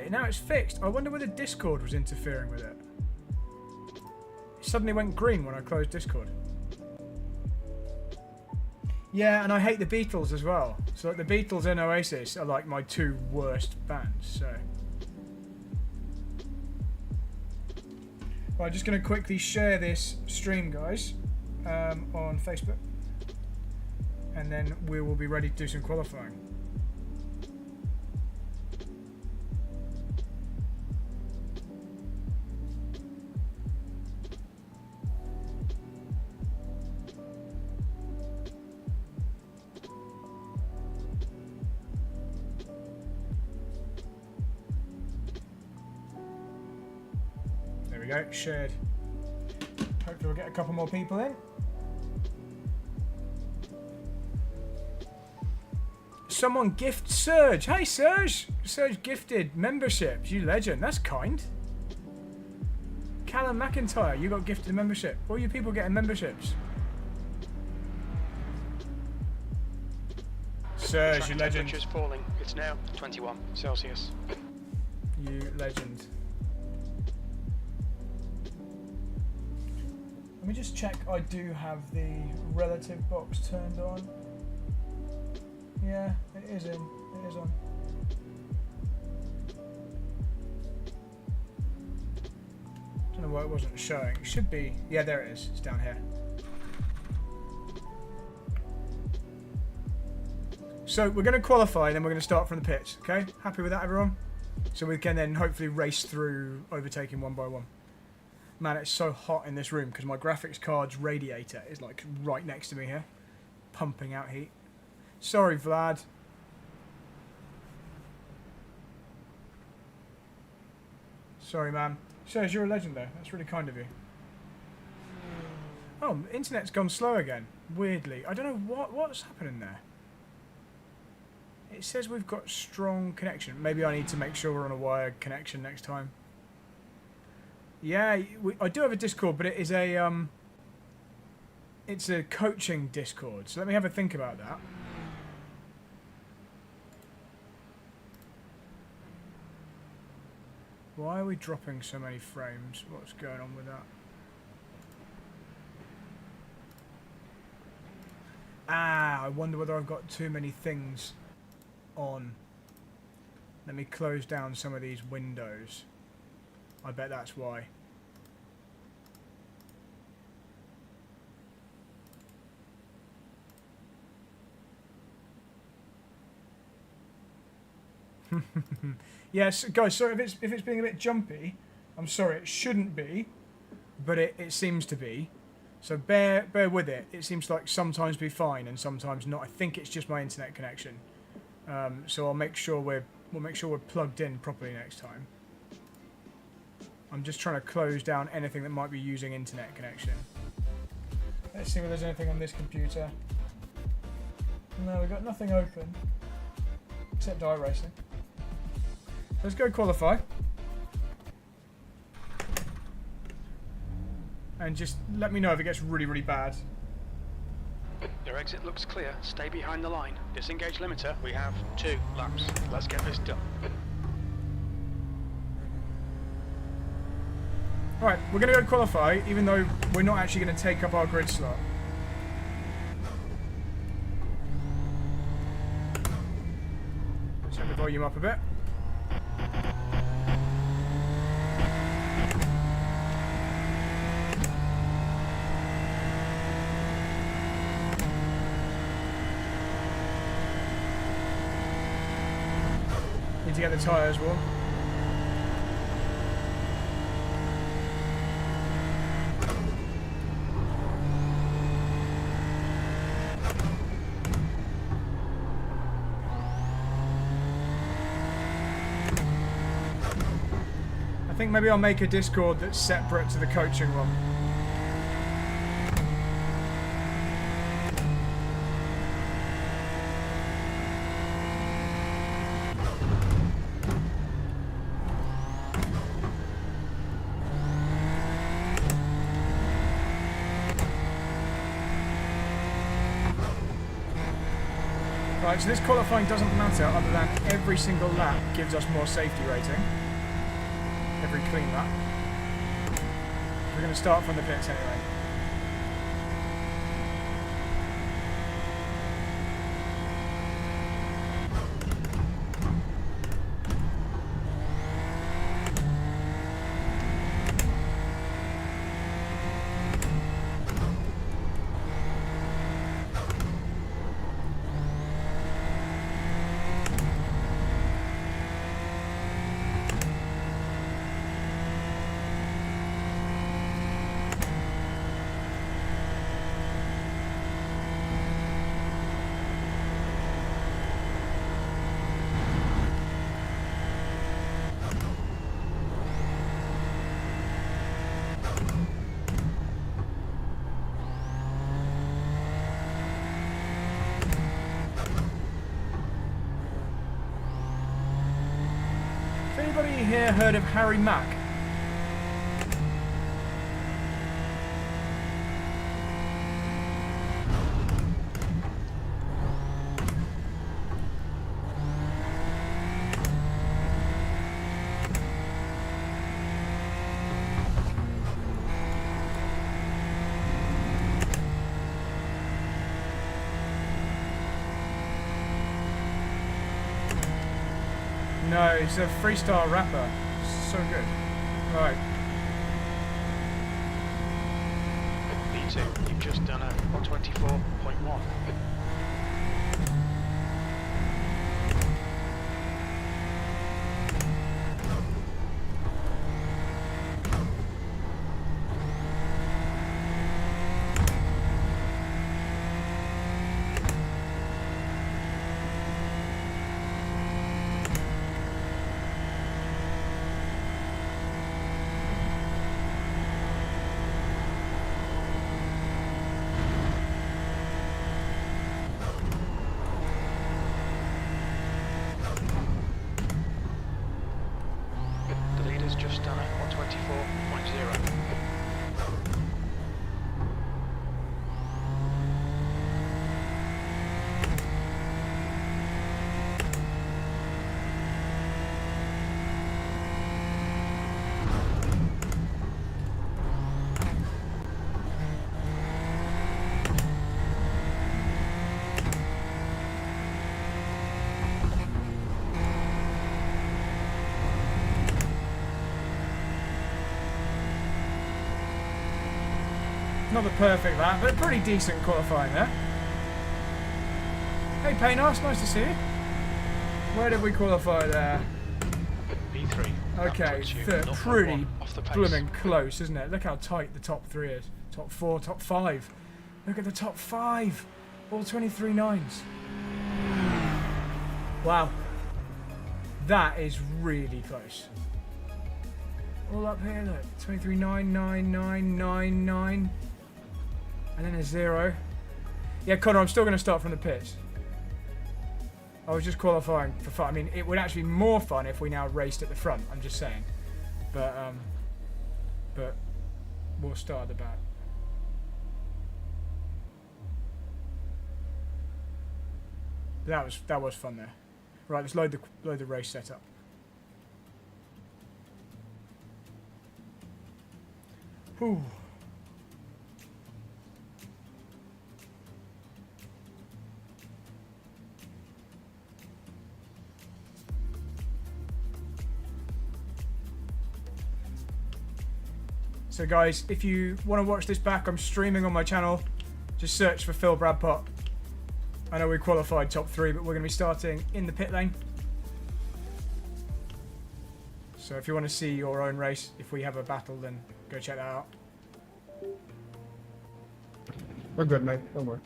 Now it's fixed. I wonder whether Discord was interfering with it. It suddenly went green when I closed Discord. Yeah, and I hate the Beatles as well. So like, the Beatles and Oasis are like my two worst bands. So, well, I'm just going to quickly share this stream, guys, on Facebook, and then we will be ready to do some qualifying. Shared. Hopefully we'll get a couple more people in. Someone gift Serge. Hey Serge! Serge gifted memberships. You legend. That's kind. Callum McIntyre, you got gifted a membership. All you people getting memberships. Serge, you legend. Temperature's falling. It's now 21 Celsius. You legend. me just check I do have the relative box turned on. Yeah, it is in. It is on. Don't know why it wasn't showing. It should be. Yeah, there it is. It's down here. So we're going to qualify and then we're going to start from the pits. Okay? Happy with that, everyone? So we can then hopefully race through overtaking one by one. Man, it's so hot in this room because my graphics card's radiator is like right next to me here, pumping out heat. Sorry, Vlad. Sorry, man. Shows you're a legend, though. That's really kind of you. Oh, internet's gone slow again. Weirdly, I don't know what's happening there. It says we've got strong connection. Maybe I need to make sure we're on a wired connection next time. Yeah, I do have a Discord, but it is a it's a coaching Discord. So let me have a think about that. Why are we dropping so many frames? What's going on with that? Ah, I wonder whether I've got too many things on. Let me close down some of these windows. I bet that's why. Yes, guys, sorry if it's being a bit jumpy. I'm sorry, it shouldn't be, but it seems to be. So bear with it. It seems like sometimes be fine and sometimes not. I think it's just my internet connection. So we'll make sure we're plugged in properly next time. I'm just trying to close down anything that might be using internet connection. Let's see if there's anything on this computer. No, we've got nothing open except iRacing. Let's go qualify. And just let me know if it gets really, really bad. Your exit looks clear. Stay behind the line. Disengage limiter. We have 2 laps. Let's get this done. Alright, we're going to go qualify, even though we're not actually going to take up our grid slot. Let's turn the volume up a bit. Need to get the tyres warm. I think maybe I'll make a Discord that's separate to the coaching one. Right, so this qualifying doesn't matter other than every single lap gives us more safety rating. Every clean lap. We're going to start from the pits anyway. Anybody here heard of Harry Mack? No, he's a freestyle rapper. So good. Right. P2, you've just done a 124.1. The leader's just done a 124.0. Not the perfect lap, but pretty decent qualifying there. Hey Paynos, nice to see you. Where did we qualify there? P3. That Okay, puts you pretty 0.1 off the pace. blooming close, isn't it? Look how tight the top 3 is. Top 4, top 5. Look at the top 5. All 23.9s. Wow. That is really close. All up here, look. 23.99999. And then a 0. Yeah, Connor, I'm still going to start from the pits. I was just qualifying for fun. I mean, it would actually be more fun if we now raced at the front. I'm just saying. But we'll start at the back. That was fun there. Right, let's load the race setup. Whew. So guys, if you want to watch this back, I'm streaming on my channel. Just search for Phil Bradpot. I know we qualified top 3, but we're going to be starting in the pit lane. So if you want to see your own race, if we have a battle, then go check that out. We're good, mate. Don't worry.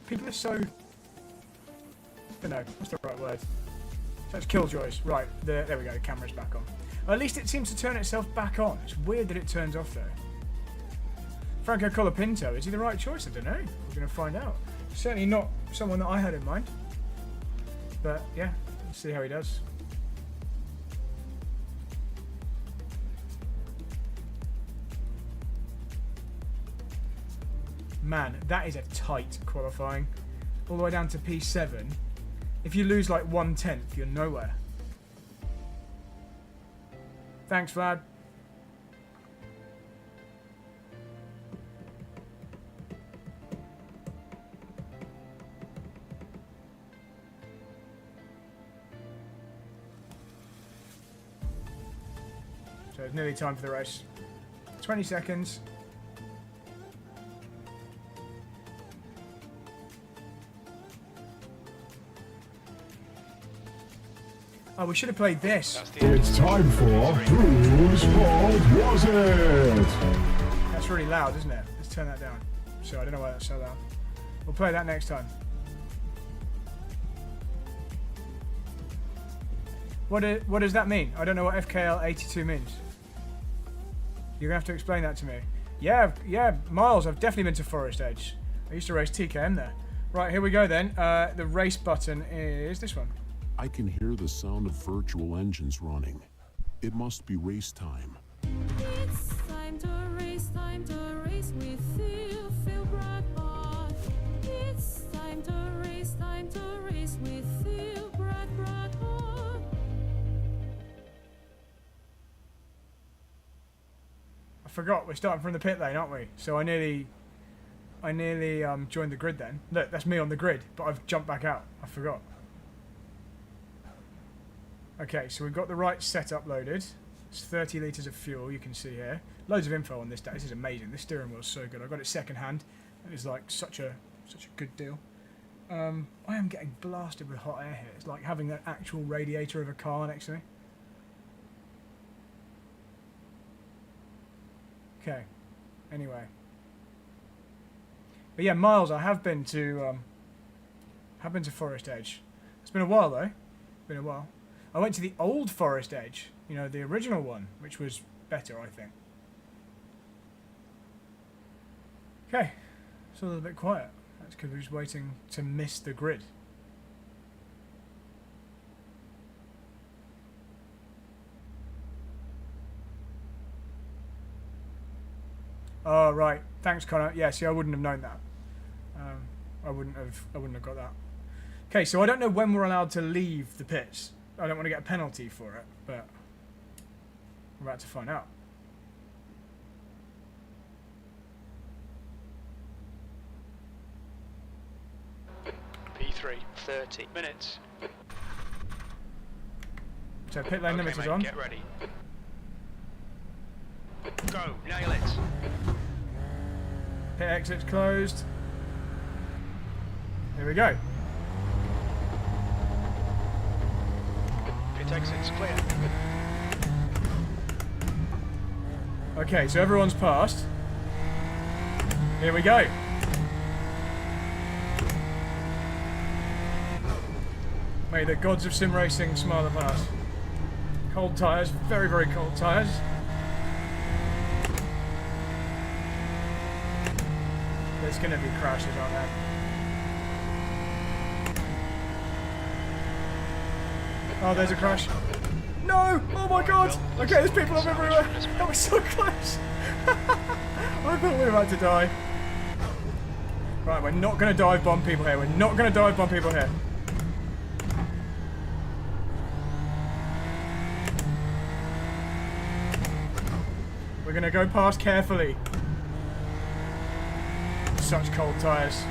People are so... I don't know, what's the right word? Such killjoys. Right, there we go, the camera's back on. At least it seems to turn itself back on. It's weird that it turns off though. Franco Colapinto, is he the right choice? I don't know. We're going to find out. Certainly not someone that I had in mind. But yeah, let's see how he does. Man, that is a tight qualifying. All the way down to P7. If you lose like 1/10, you're nowhere. Thanks, Vlad. So it's nearly time for the race. 20 seconds. Oh, we should have played this. It's time for Whose Fault Was It? That's really loud, isn't it? Let's turn that down. So I don't know why that's so loud. We'll play that next time. What does that mean? I don't know what FKL82 means. You're gonna have to explain that to me. Yeah, Miles. I've definitely been to Forest Edge. I used to race TKM there. Right, here we go then. The race button is this one. I can hear the sound of virtual engines running. It must be race time. It's time to race with you, Phil Bradpot. It's time to race with you, Bradpot. I forgot we're starting from the pit lane, aren't we? So I I nearly joined the grid then. Look, that's me on the grid, but I've jumped back out. I forgot. Okay, so we've got the right setup loaded. It's 30 litres of fuel, you can see here. Loads of info on this. This is amazing. This steering wheel is so good. I got it second hand. It was like such a good deal. I am getting blasted with hot air here. It's like having an actual radiator of a car next to me. Okay. Anyway. But yeah, Miles, I have been to Forest Edge. It's been a while though. Been a while. I went to the old Forest Edge, you know, the original one, which was better, I think. Okay, it's a little bit quiet. That's because we're just waiting to miss the grid. Oh right, thanks Connor. Yeah, see, I wouldn't have known that. I wouldn't have got that. Okay, so I don't know when we're allowed to leave the pits. I don't want to get a penalty for it, but we're about to find out. P3, 30 minutes. So pit lane limit is on. Get ready. Go, nail it. Pit exit's closed. Here we go. Pit exit's clear. Okay, so everyone's passed. Here we go. May the gods of sim racing smile upon us. Cold tyres, very, very cold tyres. There's going to be crashes, aren't there? Oh, there's a crash. No! Oh my god! Okay, there's people up everywhere. That was so close. I thought we were about to die. Right, we're not going to dive bomb people here. We're not going to dive bomb people here. We're going to go past carefully. Such cold tyres.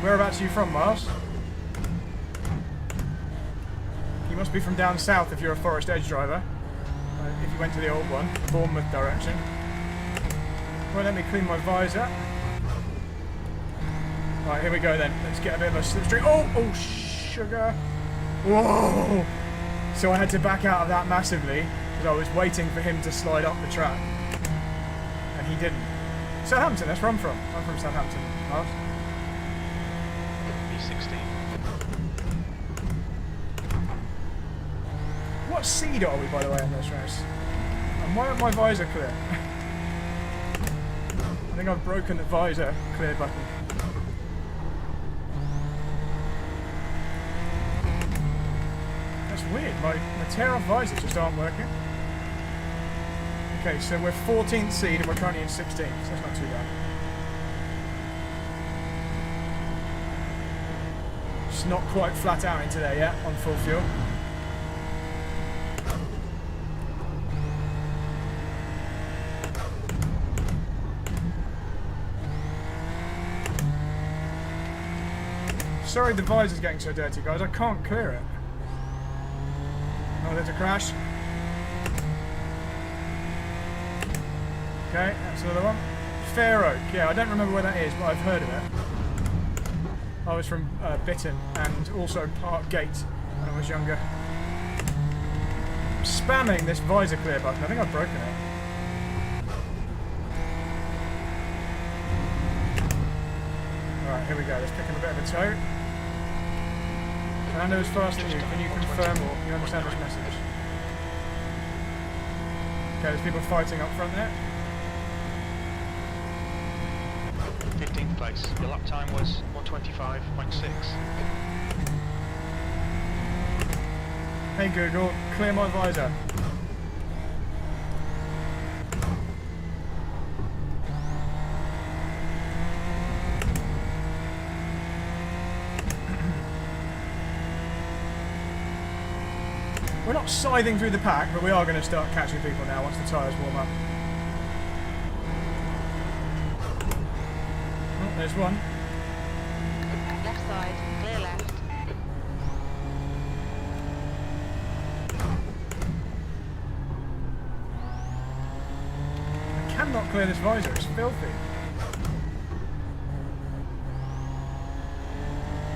Whereabouts are you from, Miles? You must be from down south if you're a Forest Edge driver. If you went to the old one, Bournemouth direction. Well, let me clean my visor. Right, here we go then. Let's get a bit of a slipstream. Oh, sugar. Whoa! So I had to back out of that massively because I was waiting for him to slide up the track. And he didn't. Southampton, that's where I'm from. I'm from Southampton, Miles. P16. What seed are we, by the way, in this race? And why isn't my visor clear? I think I've broken the visor clear button. That's weird. My tear-off visors just aren't working. Okay, so we're 14th seed and we're currently in 16th, so that's not too bad. Just not quite flat out into there yet on full fuel. Sorry the visor's getting so dirty, guys. I can't clear it. Oh, there's a crash. Okay, that's another one. Fair Oak. Yeah, I don't remember where that is, but I've heard of it. I was from Bitton and also Park Gate when I was younger. I'm spamming this visor clear button. I think I've broken it. Alright, here we go. Let's pick him a bit of a toe. Fernando's faster than you. Can you confirm you understand this message? Okay, there's people fighting up front there. 15th place. Your lap time was 125.6. Hey Google, clear my visor. We're not scything through the pack, but we are going to start catching people now once the tyres warm up. Oh, there's one. Left side, clear left. I cannot clear this visor, it's filthy.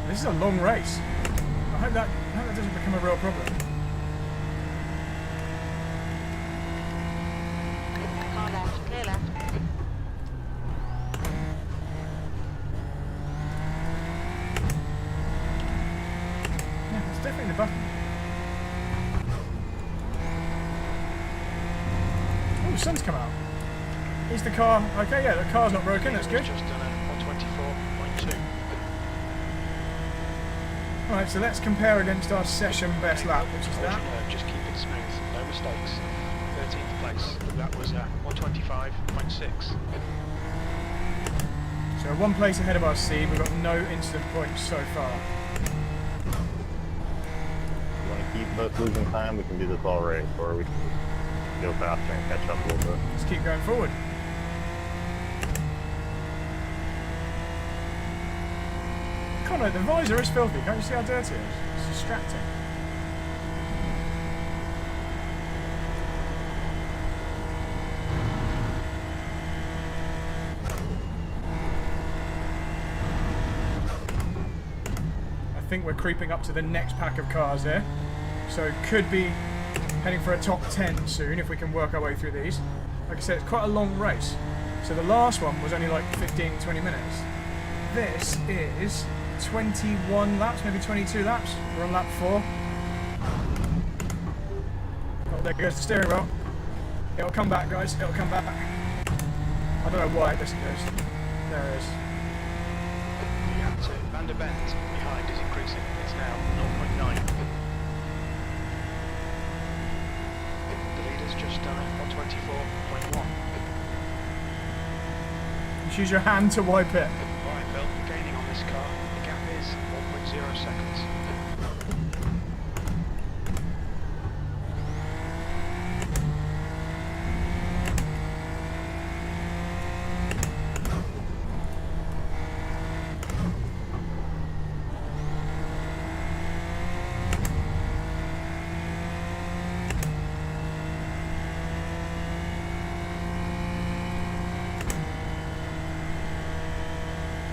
This is a long race. I hope that doesn't become a real problem. Car left, clear left. Yeah, it's definitely the button. Oh, the sun's come out. Is the car... Okay, yeah, the car's not broken, that's good. Just done a 124.2. Alright, so let's compare against our session best lap, which is that. Just keep it smooth, no mistakes. 13th place, that was 125.6. So one place ahead of our seed, we've got no incident points so far. If you want to keep us losing time, we can do this all race, or we can go faster and catch up a little bit. Let's keep going forward. Connor, the visor is filthy. Can't you see how dirty it is? It's distracting. I think we're creeping up to the next pack of cars here. So could be heading for a top 10 soon if we can work our way through these. Like I said, it's quite a long race. So the last one was only like 15, 20 minutes. This is 21 laps, maybe 22 laps. We're on lap 4. Oh, there goes the steering wheel. It'll come back, guys. It'll come back. I don't know why it doesn't go. There it is. The gap to Van der Bent behind is increasing. It's now 0.9. The leader's just done it 124.1. Just use your hand to wipe it. Right, Phil, you're gaining on this car. The gap is 1.0 seconds.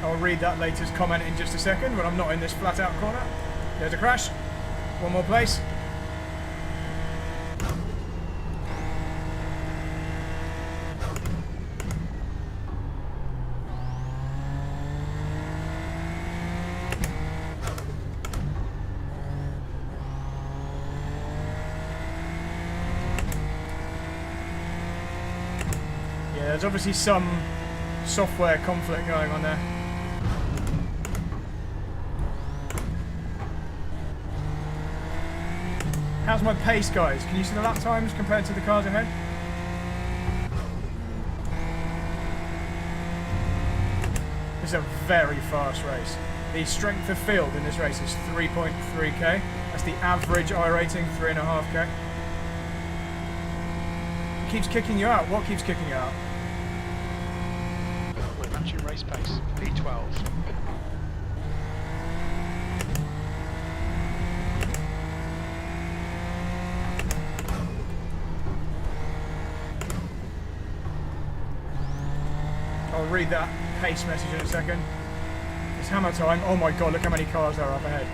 I'll read that latest comment in just a second when I'm not in this flat out corner. There's a crash. One more place. Yeah, there's obviously some software conflict going on there. How's my pace, guys? Can you see the lap times compared to the cars ahead? This is a very fast race. The strength of field in this race is 3.3k. That's the average iRacing, 3.5k. It keeps kicking you out. What keeps kicking you out? We're matching race pace, P12. I'll read that pace message in a second. It's hammer time. Oh my god, look how many cars there are up ahead.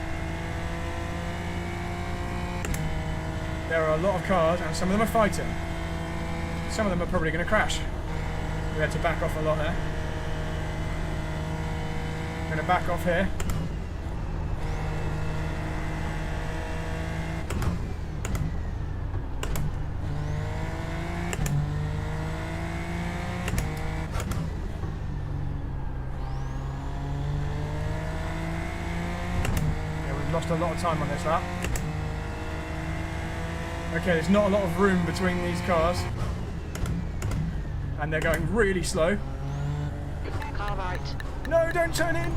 There are a lot of cars and some of them are fighting. Some of them are probably going to crash. We had to back off a lot there. I'm going to back off here. Lost a lot of time on this lap. Okay, there's not a lot of room between these cars. And they're going really slow. Car right, No, don't turn in!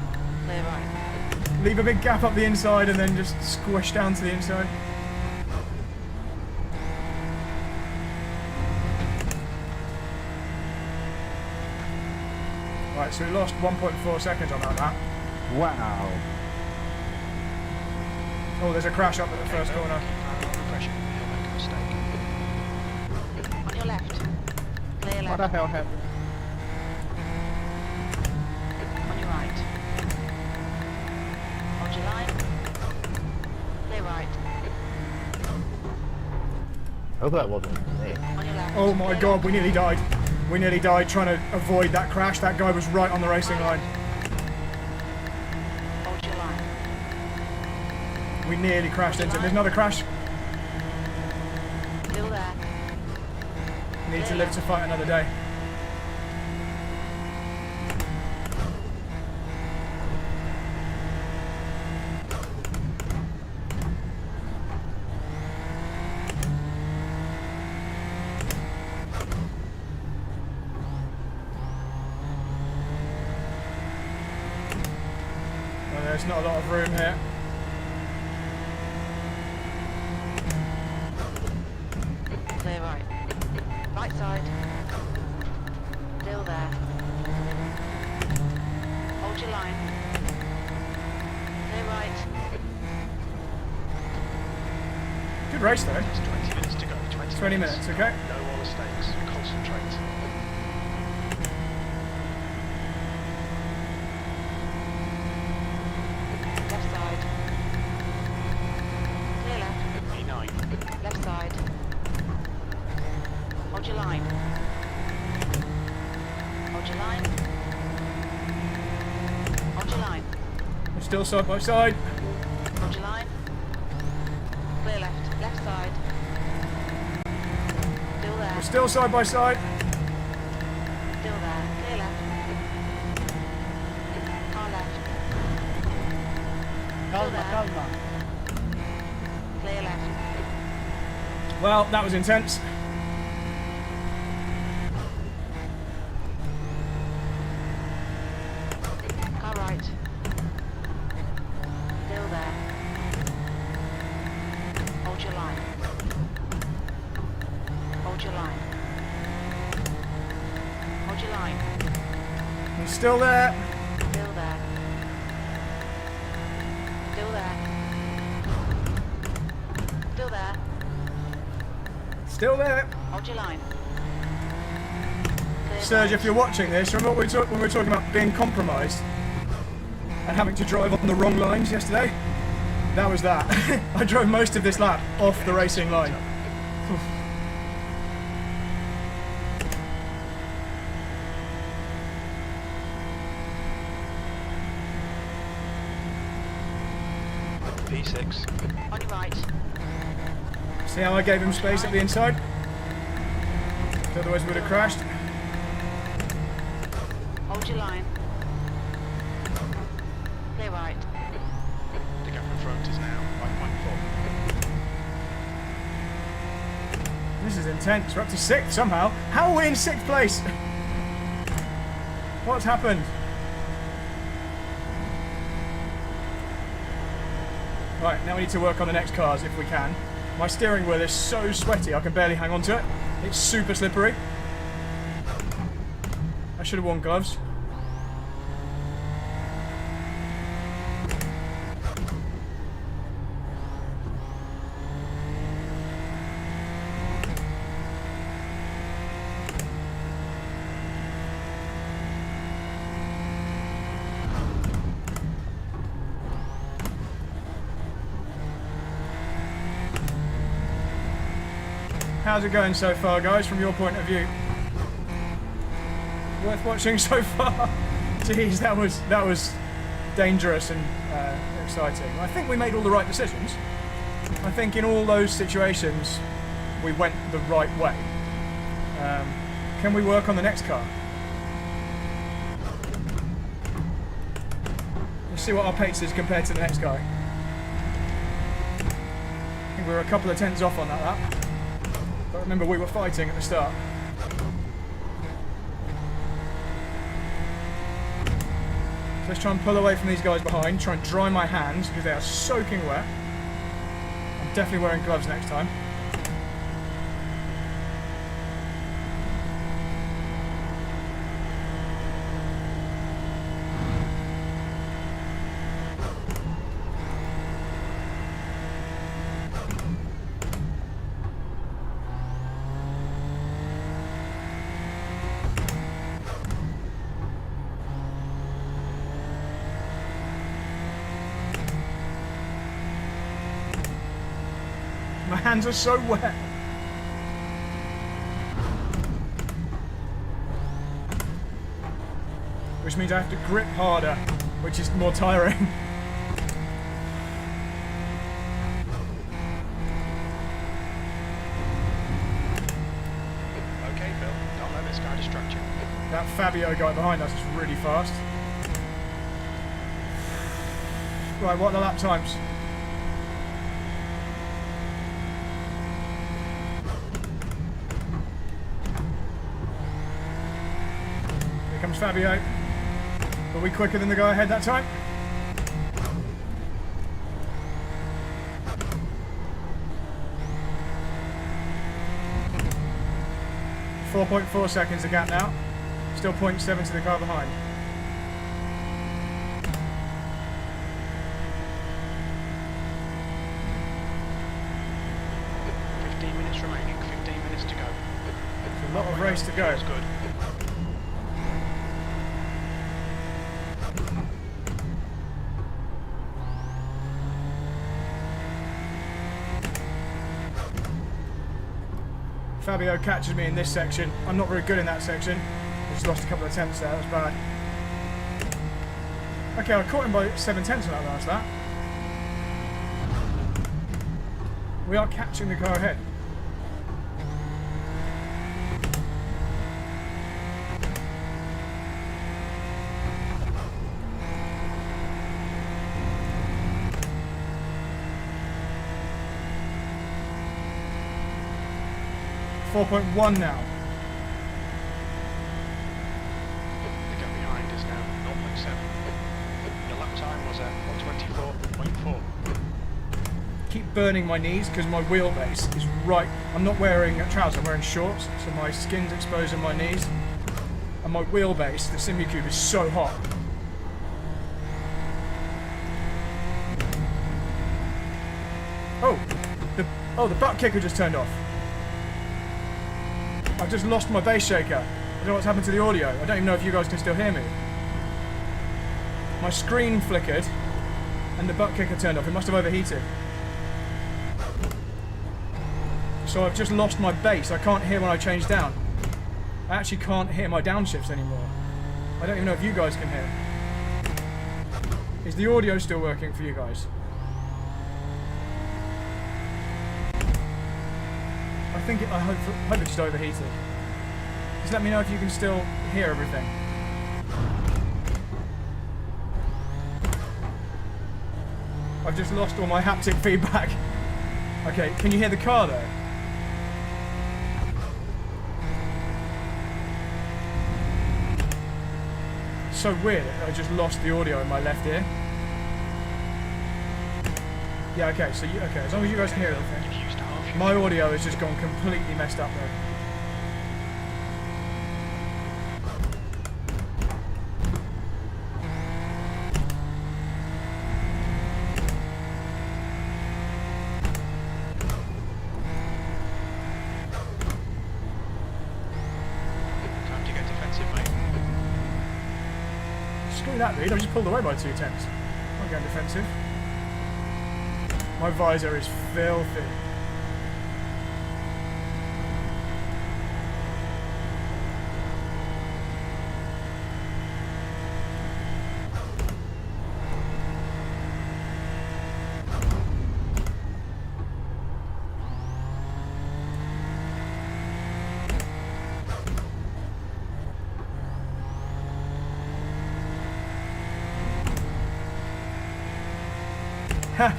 clear right. Leave a big gap up the inside and then just squish down to the inside. Right, so we lost 1.4 seconds on that lap. Wow. Oh, there's a crash up at the first corner. Under pressure, he'll make a mistake. On your left. Clear What left. the hell happened? On your right. Hold your line. Clear right. I hope that wasn't me. On your left. Oh my Clear god, left. we nearly died. We nearly died trying to avoid that crash. That guy was right on the racing line. Hold your line. We nearly crashed into him. There's another crash. Still there. Need to live to fight another day. Well, there's not a lot of room here. Clear right. Right side. Still there. Hold your line. Clear right. Good race though. There's 20 minutes to go. 20 minutes, okay? No more mistakes. Concentrate. Left side. Clear left. P9. Left side. Hold your line. Hold your line. Hold your line. We're still side by side. Hold your line. Clear left. Left side. Still there. We're still side by side. Still there. Clear left. Car left. Still there. Clear left. Well, that was intense. Car right. Still there. Hold your line. Hold your line. Hold your line. He's still there. Still there. Still there. Still there. Still there. Hold your line. Clear Serge, right. if you're watching this, remember when we were talking about being compromised and having to drive on the wrong lines yesterday? That was that. I drove most of this lap off the racing line. P6. On your right. See how I gave him space at the inside? Otherwise we'd have crashed. Hold your line. Clear right. The gap in front is now 5.4. This is intense. We're up to 6th somehow. How are we in 6th place? What's happened? Right, now we need to work on the next cars if we can. My steering wheel is so sweaty I can barely hang on to it. It's super slippery. I should have worn gloves. How's it going so far, guys, from your point of view? Worth watching so far? Jeez, that was dangerous and exciting. I think we made all the right decisions. I think in all those situations, we went the right way. Can we work on the next car? Let's see what our pace is compared to the next guy. I think we were a couple of tenths off on that lap. But remember, we were fighting at the start. So let's try and pull away from these guys behind, try and dry my hands because they are soaking wet. I'm definitely wearing gloves next time. My hands are so wet. Which means I have to grip harder, which is more tiring. Okay, Phil, don't let this guy distract you. That Fabio guy behind us is really fast. Right, what are the lap times? Here comes Fabio. Were we quicker than the guy ahead that time? .4 seconds the gap now. Still 0.7 to the car behind. Remaining, 15 minutes to go. It's a lot of race to go. That's good. Fabio catches me in this section. I'm not very good in that section. I just lost a couple of tenths there. That was bad. Okay, I caught him by 7 tenths on that last lap. We are catching the car ahead. .1 now. The gap behind is now 0.7. Your lap time was at 124.4. Keep burning my knees because my wheelbase is right. I'm not wearing trousers, I'm wearing shorts, so my skin's exposed on my knees. And my wheelbase, the Simucube, is so hot. Oh, the butt kicker just turned off. I've just lost my bass shaker. I don't know what's happened to the audio. I don't even know if you guys can still hear me. My screen flickered and the butt kicker turned off. It must have overheated. So I've just lost my bass. I can't hear when I change down. I actually can't hear my downshifts anymore. I don't even know if you guys can hear. Is the audio still working for you guys? I hope it's just overheated. Just let me know if you can still hear everything. I've just lost all my haptic feedback. Okay, can you hear the car though? So weird, I just lost the audio in my left ear. Yeah, okay, so okay, as long as you guys can hear everything. My audio has just gone completely messed up though. Time to get defensive, mate. Screw that lead, I just pulled away by 2 tenths. I'm going defensive. My visor is filthy.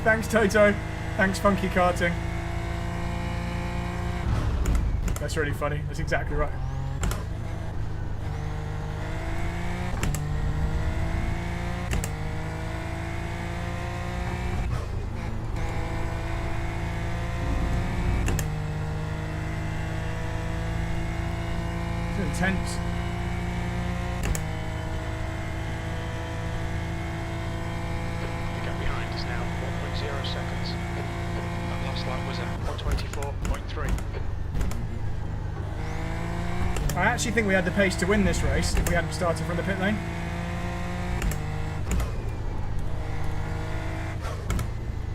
Thanks, Toto. Thanks, Funky Karting. That's really funny. That's exactly right. It's intense. Now 1.0 seconds. That last lap was at 124.3. I actually think we had the pace to win this race if we hadn't started from the pit lane.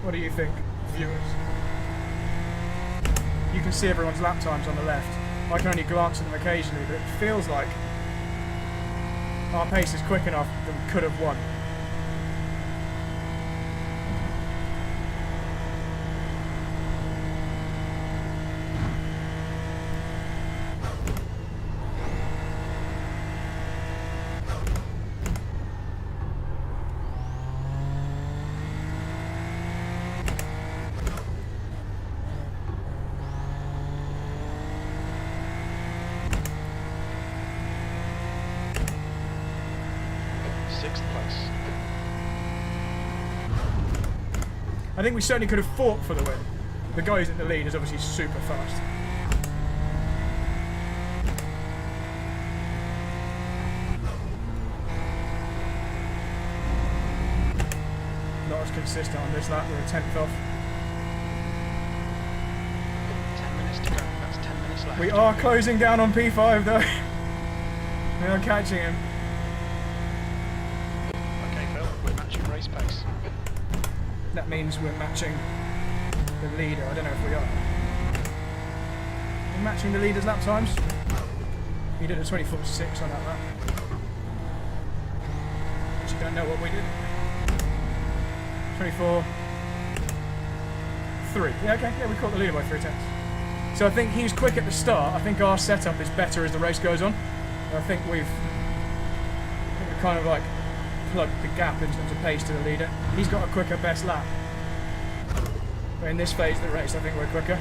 What do you think, viewers? you can see everyone's lap times on the left. I can only glance at them occasionally, but it feels like our pace is quick enough that we could have won. Sixth place. I think we certainly could have fought for the win. The guy who's in the lead is obviously super fast. Not as consistent on this lap, we're a 10th off. 10 minutes to go. That's 10 minutes left. We are closing down on P5 though. We are catching him. Okay, Phil, we're matching race pace. That means we're matching the leader. I don't know if we are. We're matching the leader's lap times. He did a 24.6 on that lap. But you don't know what we did. 24.3. Yeah, okay. Yeah, we caught the leader by 3 tenths. So I think he's quick at the start. I think our setup is better as the race goes on. And I think we've kind of like plugged the gap in terms of pace to the leader. He's got a quicker best lap. But in this phase of the race, I think we're quicker.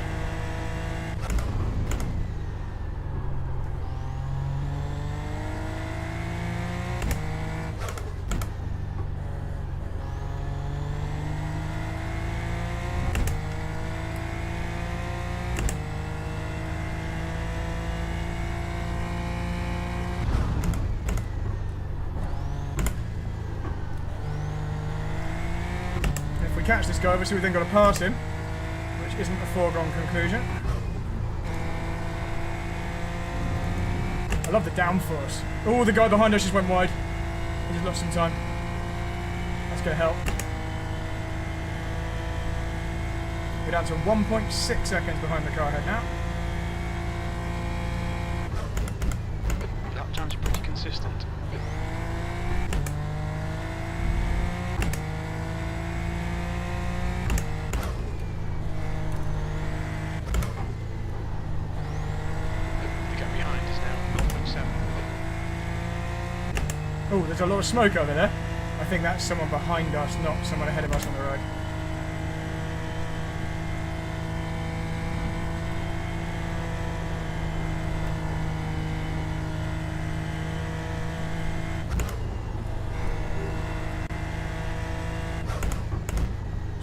Catch this guy, obviously we've then got to pass him, which isn't a foregone conclusion. I love the downforce. Oh, the guy behind us just went wide. He just lost some time. That's going to help. We're down to 1.6 seconds behind the car ahead now. Lap times are pretty consistent. Oh, there's a lot of smoke over there. I think that's someone behind us, not someone ahead of us on the road.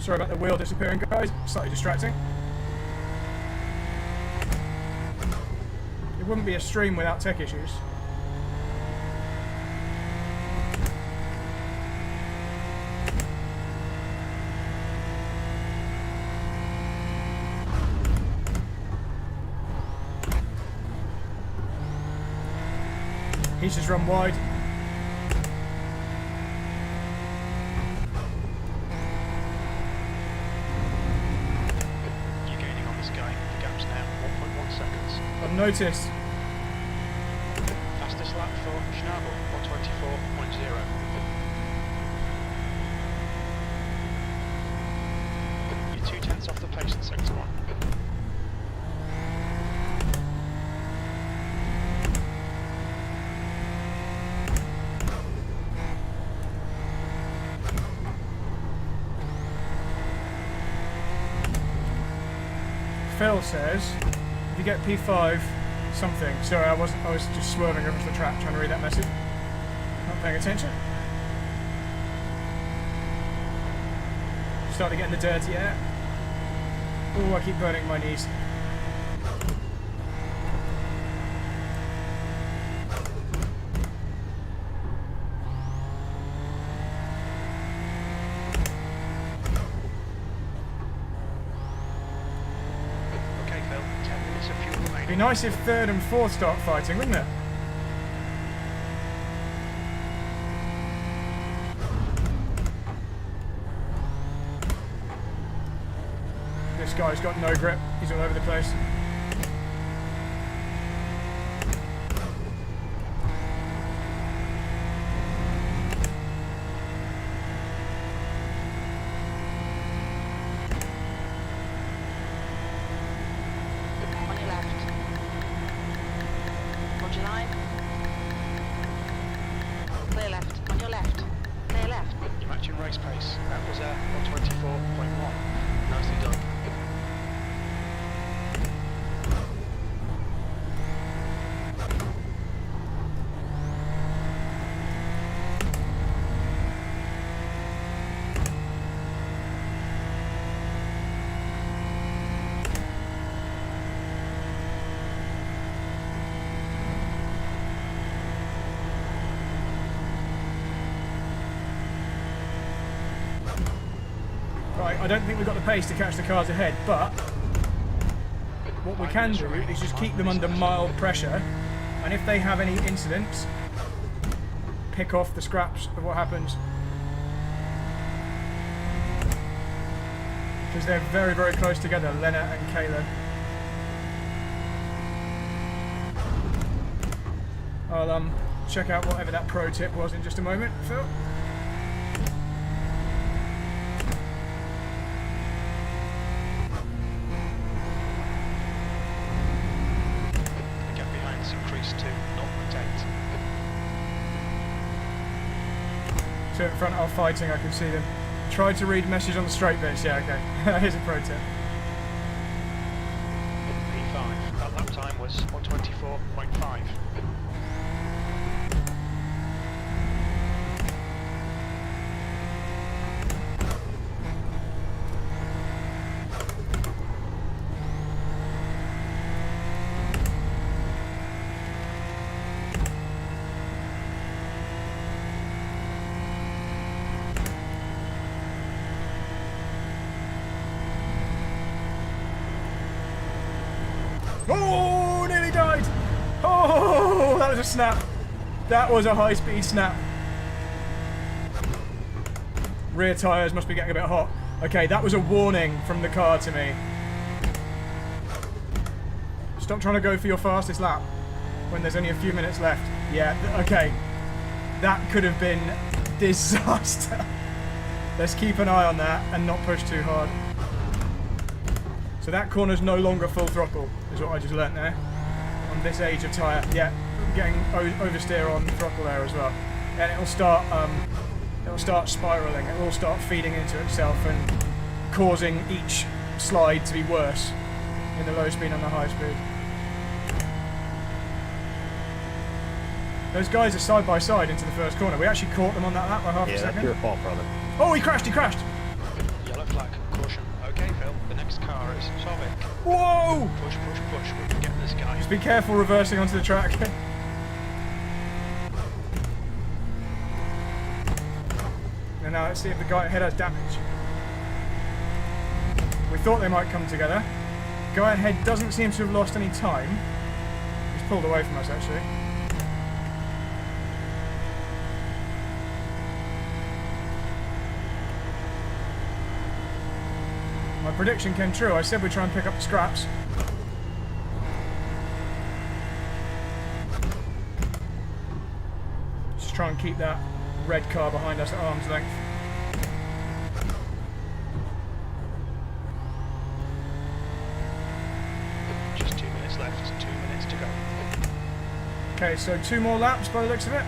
Sorry about the wheel disappearing, guys. Slightly distracting. It wouldn't be a stream without tech issues. He's just run wide. You're gaining on this guy. The gap's now 1.1 seconds. I've noticed. Fastest lap for Schnabel, 124.0. You're 2 tenths off the pace in sector 1. Phil says, if you get P5 something. Sorry, I was just swerving across the track trying to read that message. Not paying attention. Starting to get in the dirty air. Oh, I keep burning my knees. It'd be nice if third and fourth start fighting, wouldn't it? This guy's got no grip. He's all over the place. On your left. Hold your line. Clear left. On your left. Clear left. You're matching race pace. That was 124.1. Nicely done. Right, I don't think we've got the pace to catch the cars ahead, but what we can do is just keep them under mild pressure, and if they have any incidents, pick off the scraps of what happens. Because they're very, very close together, Lena and Caleb. I'll check out whatever that pro tip was in just a moment, Phil. The gap behind's increased to 0.8. Two in front are fighting, I can see them. Try to read message on the straight bits, yeah, okay. Here's a pro tip. P5. That lap time was 124.5. Oh, nearly died! Oh, that was a snap. That was a high-speed snap. Rear tyres must be getting a bit hot. Okay, that was a warning from the car to me. Stop trying to go for your fastest lap when there's only a few minutes left. Yeah, okay. That could have been disaster. Let's keep an eye on that and not push too hard. So that corner's no longer full throttle, is what I just learnt there. On this age of tyre. Yeah, getting oversteer on throttle there as well. And it'll start spiralling. It will start feeding into itself and causing each slide to be worse in the low speed and the high speed. Those guys are side by side into the first corner. We actually caught them on that lap by half a Yeah, second. that's your fault, brother. Oh, he crashed, he crashed! Yellow flag. Caution. Okay, Phil. The next car is Sovic. Whoa! Push, push, push. We can get this guy. Just be careful reversing onto the track. And now let's see if the guy ahead has damage. We thought they might come together. Guy ahead doesn't seem to have lost any time. He's pulled away from us actually. My prediction came true. I said we'd try and pick up the scraps. Just try and keep that red car behind us at arm's length. Just 2 minutes left. 2 minutes to go. Okay, so 2 more laps by the looks of it.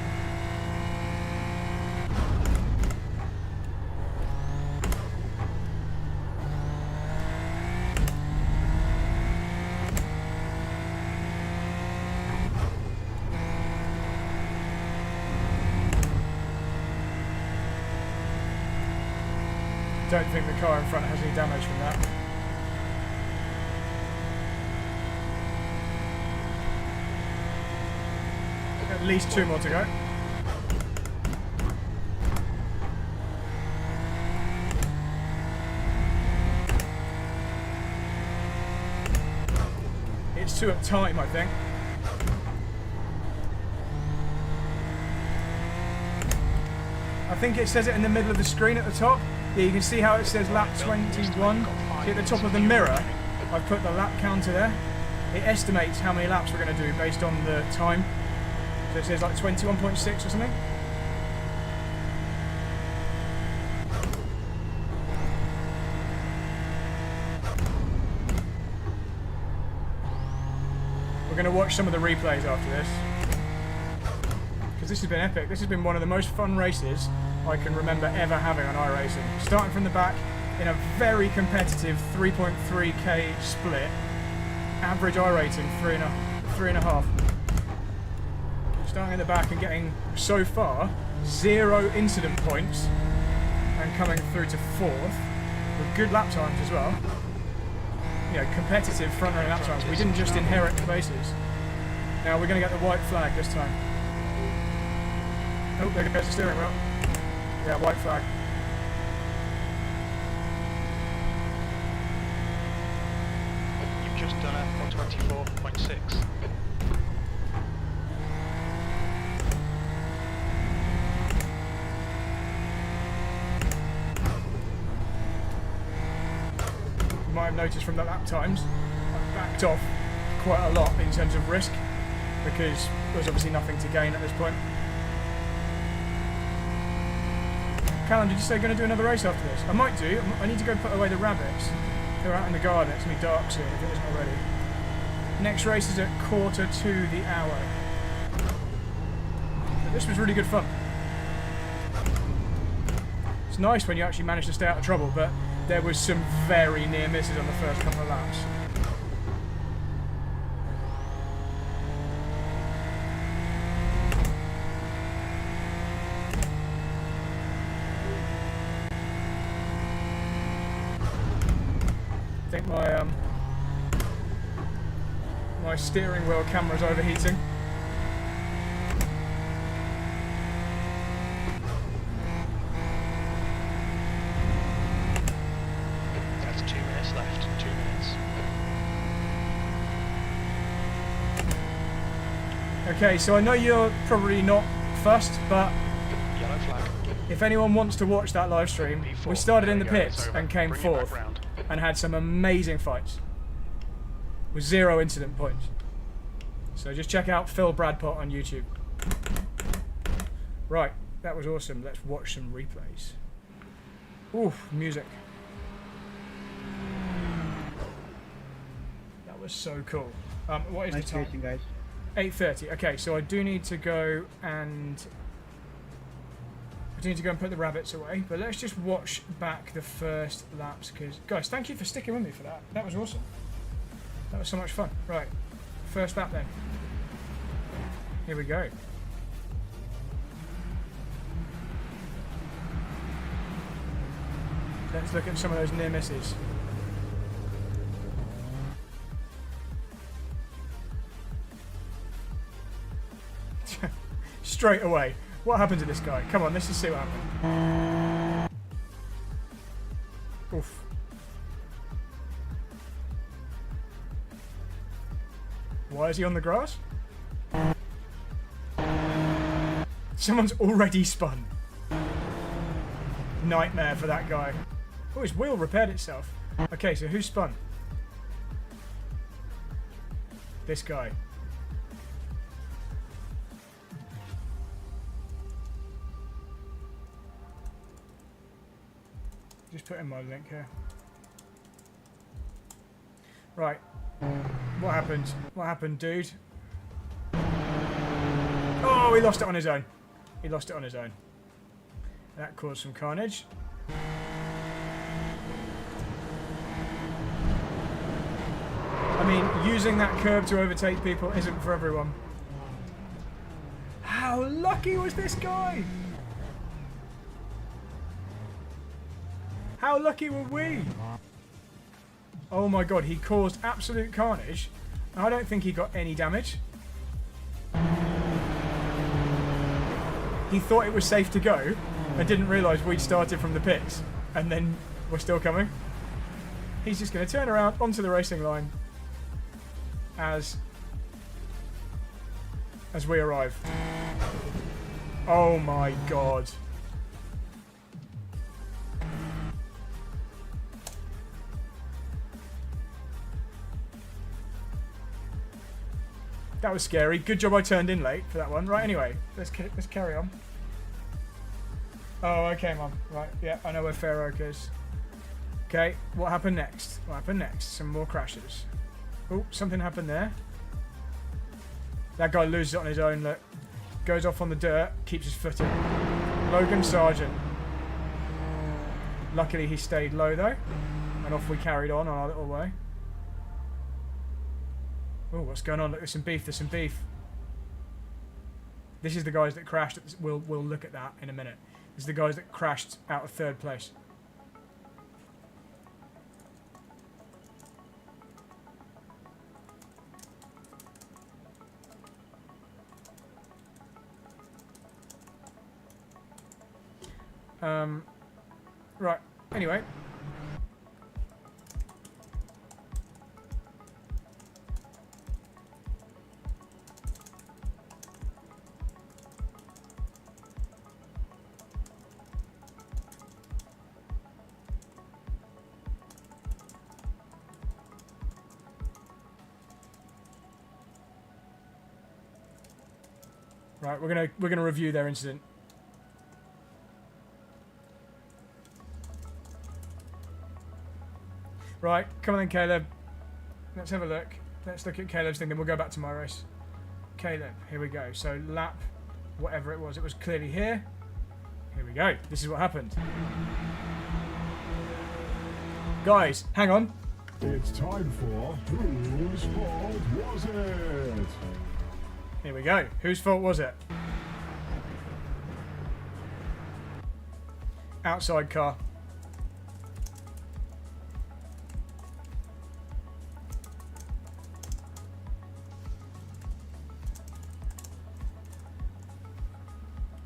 Don't think the car in front has any damage from that. At least 2 more to go. It's 2 at time, I think. I think it says it in the middle of the screen at the top. Yeah, you can see how it says lap 21. So See at the top of the mirror, I've put the lap counter there. It estimates how many laps we're going to do based on the time. So it says like 21.6 or something. We're going to watch some of the replays after this. Because this has been epic. This has been one of the most fun races I can remember ever having on iRacing. Starting from the back in a very competitive 3.3k split. Average iRating 3.5. Starting in the back and getting, so far, 0 incident points and coming through to 4th with good lap times as well. You know, competitive front running lap times. We didn't just inherit the places. Now we're going to get the white flag this time. Oh, there goes the steering wheel. Yeah, white flag. You've just done a 124.6. You might have noticed from the lap times, I've backed off quite a lot in terms of risk because there's obviously nothing to gain at this point. Callum, did you say you're going to do another race after this? I might do. I need to go put away the rabbits. They're out in the garden. It's going to be dark soon if it isn't already. Next race is at 1:45. But this was really good fun. It's nice when you actually manage to stay out of trouble, but there was some very near misses on the first couple of laps. I think my steering wheel camera's overheating. That's 2 minutes left. 2 minutes. Okay, so I know you're probably not fussed, but Yellow flag. if anyone wants to watch that live stream, we started in the pits and came Bring it back 4th. round. And had some amazing fights with 0 incident points. So just check out Phil Bradpot on YouTube. Right, that was awesome. Let's watch some replays. Oof, music. That was so cool. What is the time? guys. 8:30. Okay, so I do need to go and put the rabbits away, but let's just watch back the first laps, because guys, thank you for sticking with me for that. That was awesome. That was so much fun. Right, first lap then. Here we go. Let's look at some of those near misses. Straight away. What happened to this guy? Come on, let's just see what happened. Oof. Why is he on the grass? Someone's already spun. Nightmare for that guy. Oh, his wheel repaired itself. Okay, so who spun? This guy. Just put in my link here. Right. What happened? What happened, dude? Oh, he lost it on his own. He lost it on his own. That caused some carnage. I mean, using that curb to overtake people isn't for everyone. How lucky was this guy? How lucky were we? Oh my god, he caused absolute carnage. I don't think he got any damage. He thought it was safe to go and didn't realise we'd started from the pits and then we're still coming. He's just going to turn around onto the racing line as we arrive. Oh my god. That was scary. Good job I turned in late for that one. Right, anyway, let's carry on. Oh, okay, Mum. Right, yeah, I know where Fair Oak is. Okay, what happened next? What happened next? Some more crashes. Oh, something happened there. That guy loses it on his own, look. Goes off on the dirt, keeps his foot in. Logan Sargent. Luckily he stayed low though. And off we carried on our little way. Oh, what's going on? Look, there's some beef, there's some beef. This is the guys that crashed. We'll look at that in a minute. This is the guys that crashed out of 3rd place. Right, anyway. Right, we're gonna review their incident. Right, come on then, Caleb. Let's have a look. Let's look at Caleb's thing, then we'll go back to my race. Caleb, here we go. So lap, whatever it was clearly here. Here we go. This is what happened. Guys, hang on. It's time for Whose Fault Was It? Here we go. Whose fault was it? Outside car.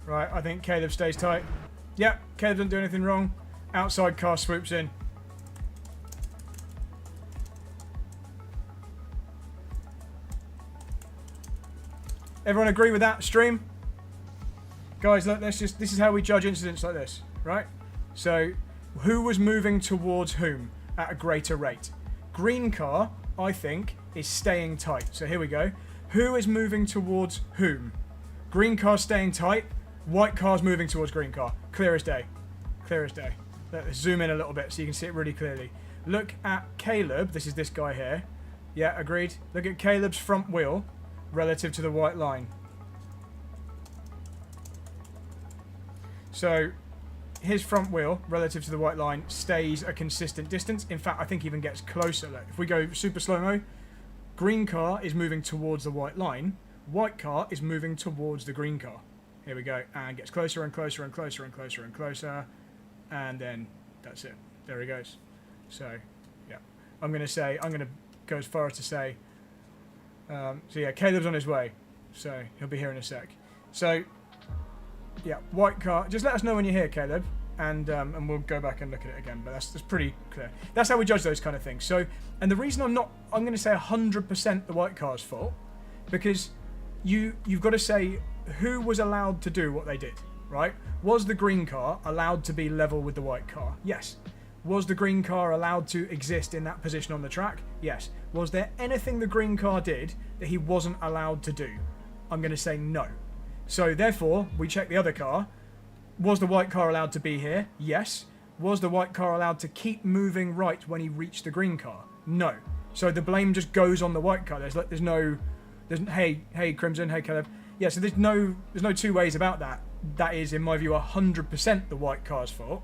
Right, I think Caleb stays tight. Yep, Caleb doesn't do anything wrong. Outside car swoops in. Everyone agree with that, stream? Guys, look, this is how we judge incidents like this, right? So, who was moving towards whom at a greater rate? Green car, I think, is staying tight. So here we go. Who is moving towards whom? Green car staying tight. White car's moving towards green car. Clear as day. Clear as day. Let's zoom in a little bit so you can see it really clearly. Look at Caleb. This is this guy here. Yeah, agreed. Look at Caleb's front wheel relative to the white line. So his front wheel relative to the white line stays a consistent distance. In fact, I think even gets closer. Look, if we go super slow-mo, green car is moving towards the white line. White car is moving towards the green car. Here we go, and gets closer and closer and closer and closer and closer, and then that's it. There he goes. So, yeah, I'm going to go as far as to say, so yeah, Caleb's on his way, so he'll be here in a sec. So, yeah, white car. Just let us know when you're here, Caleb, and we'll go back and look at it again. But that's pretty clear. That's how we judge those kind of things. So, and the reason I'm going to say 100% the white car's fault, because you've got to say who was allowed to do what they did, right? Was the green car allowed to be level with the white car? Yes. Was the green car allowed to exist in that position on the track? Yes. Was there anything the green car did that he wasn't allowed to do? I'm going to say no. So therefore, we check the other car. Was the white car allowed to be here? Yes. Was the white car allowed to keep moving right when he reached the green car? No. So the blame just goes on the white car. There's no hey Crimson, hey Caleb. Yeah, so there's no two ways about that. That is, in my view, 100% the white car's fault,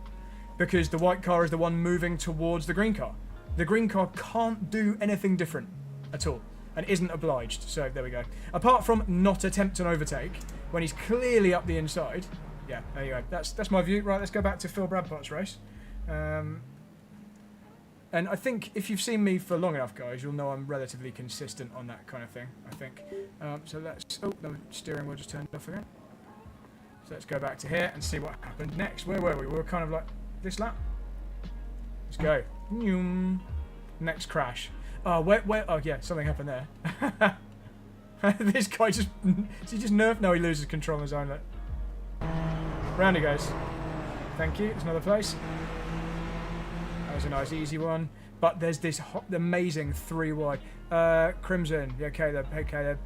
because the white car is the one moving towards the green car. The green car can't do anything different at all, and isn't obliged. So there we go. Apart from not attempt an overtake when he's clearly up the inside. Yeah, there you go. That's my view. Right, let's go back to Phil Bradpot's race. And I think if you've seen me for long enough, guys, you'll know I'm relatively consistent on that kind of thing, I think. So let's... Oh, the steering wheel just turned off again. So let's go back to here and see what happened next. Where were we? We were kind of like this lap. Let's go. Next crash. Oh, where? Oh, yeah, something happened there. This guy just... Does he just nerf? No, he loses control on his own. Look. Round he goes. Thank you. It's another place. That was a nice easy one, but there's this amazing 3 wide. Crimson, yeah, Caleb, hey Caleb.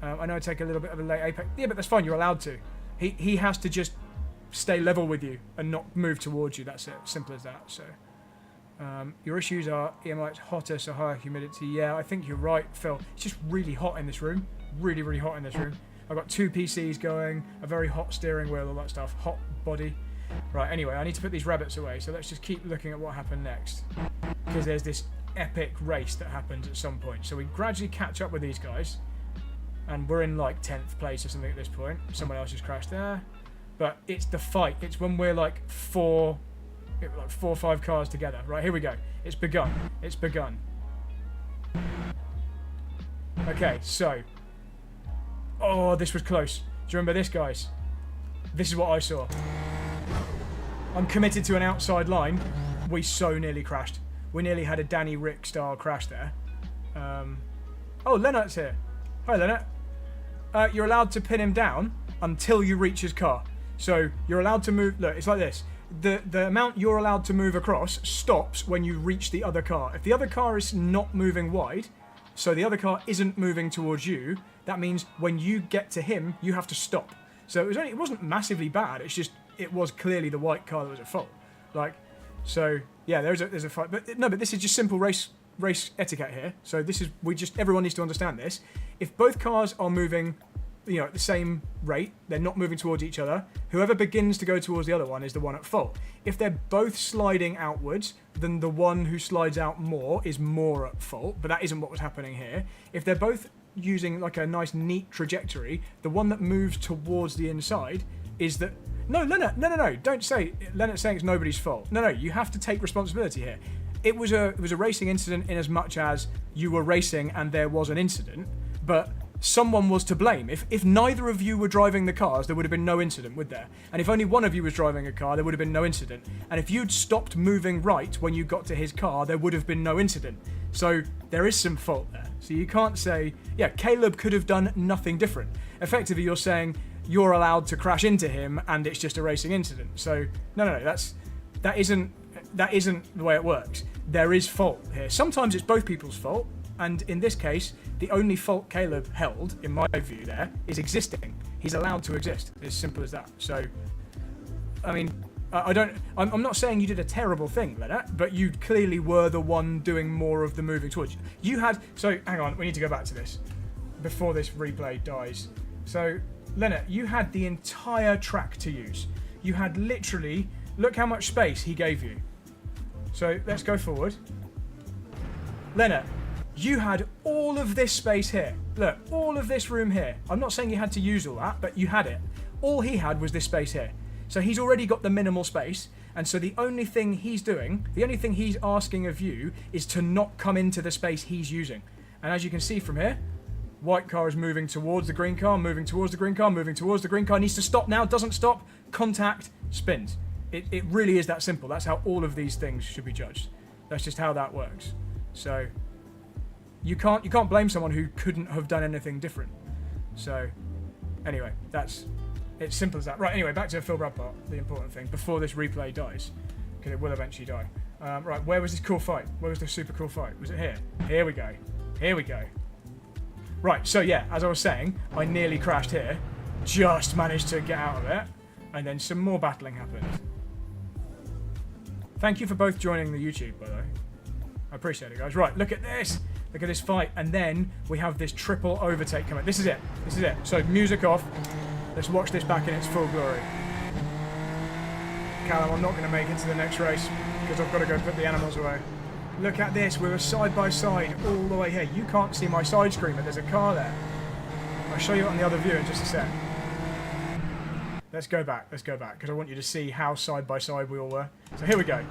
I know I take a little bit of a late apex. Yeah, but that's fine. You're allowed to. He has to just stay level with you and not move towards you. That's it. Simple as that. So your issues are EMI, it's hotter, so higher humidity. Yeah, I think you're right, Phil. It's just really hot in this room. Really, really hot in this room. I've got 2 PCs going, a very hot steering wheel, all that stuff. Hot body. Right, anyway, I need to put these rabbits away, so let's just keep looking at what happened next. Because there's this epic race that happens at some point. So we gradually catch up with these guys. And we're in like 10th place or something at this point. Someone else just crashed there. But it's the fight. It's when we're like 4 or 5 cars together. Right, here we go. It's begun. It's begun. Okay, so. Oh, this was close. Do you remember this, guys? This is what I saw. I'm committed to an outside line. We so nearly crashed. We nearly had a Danny Rick style crash there. Oh, Lennart's here. Hi, Lennart. You're allowed to pin him down until you reach his car. So you're allowed to move. Look, it's like this. The amount you're allowed to move across stops when you reach the other car. If the other car is not moving wide, so the other car isn't moving towards you, that means when you get to him, you have to stop. So it wasn't massively bad. It's just it was clearly the white car that was at fault. Like, so yeah, there's a fight. But no, but this is just simple race etiquette here. So this is everyone needs to understand this. If both cars are moving, at the same rate, they're not moving towards each other, whoever begins to go towards the other one is the one at fault. If they're both sliding outwards, then the one who slides out more is more at fault, but that isn't what was happening here. If they're both using like a nice neat trajectory, the one that moves towards the inside is the... No, Lennart, no, don't say... Lennart's saying it's nobody's fault. No, you have to take responsibility here. It was a racing incident in as much as you were racing and there was an incident, but someone was to blame. If neither of you were driving the cars, there would have been no incident, would there? And if only one of you was driving a car, there would have been no incident. And if you'd stopped moving right when you got to his car, there would have been no incident. So there is some fault there. So you can't say, yeah, Caleb could have done nothing different. Effectively, you're saying you're allowed to crash into him and it's just a racing incident. So no, that isn't the way it works. There is fault here. Sometimes it's both people's fault. And in this case, the only fault Caleb held, in my view there, is existing. He's allowed to exist. It's as simple as that. So, I mean, I'm not saying you did a terrible thing, Lennart, but you clearly were the one doing more of the moving towards you. You had... So, hang on, we need to go back to this before this replay dies. So, Lennart, you had the entire track to use. You had literally... Look how much space he gave you. So, let's go forward. Lennart, you had all of this space here. Look, all of this room here. I'm not saying you had to use all that, but you had it. All he had was this space here. So he's already got the minimal space, and so the only thing he's doing, the only thing he's asking of you is to not come into the space he's using. And as you can see from here, white car is moving towards the green car, moving towards the green car, moving towards the green car, needs to stop now, doesn't stop, contact, spins. It really is that simple. That's how all of these things should be judged. That's just how that works. So... You can't blame someone who couldn't have done anything different. So, anyway, it's simple as that. Right, anyway, back to Phil Bradpot, the important thing, before this replay dies, because it will eventually die. Right, where was this cool fight? Where was this super cool fight? Was it here? Here we go. Here we go. Right, so yeah, as I was saying, I nearly crashed here, just managed to get out of it, and then some more battling happened. Thank you for both joining the YouTube, by the way. I appreciate it, guys. Right, look at this. Look at this fight. And then we have this triple overtake coming. This is it. This is it. So, music off. Let's watch this back in its full glory. Callum, I'm not going to make it to the next race because I've got to go put the animals away. Look at this. We were side by side all the way here. You can't see my side screen, but there's a car there. I'll show you it on the other view in just a sec. Let's go back. Let's go back because I want you to see how side by side we all were. So, here we go.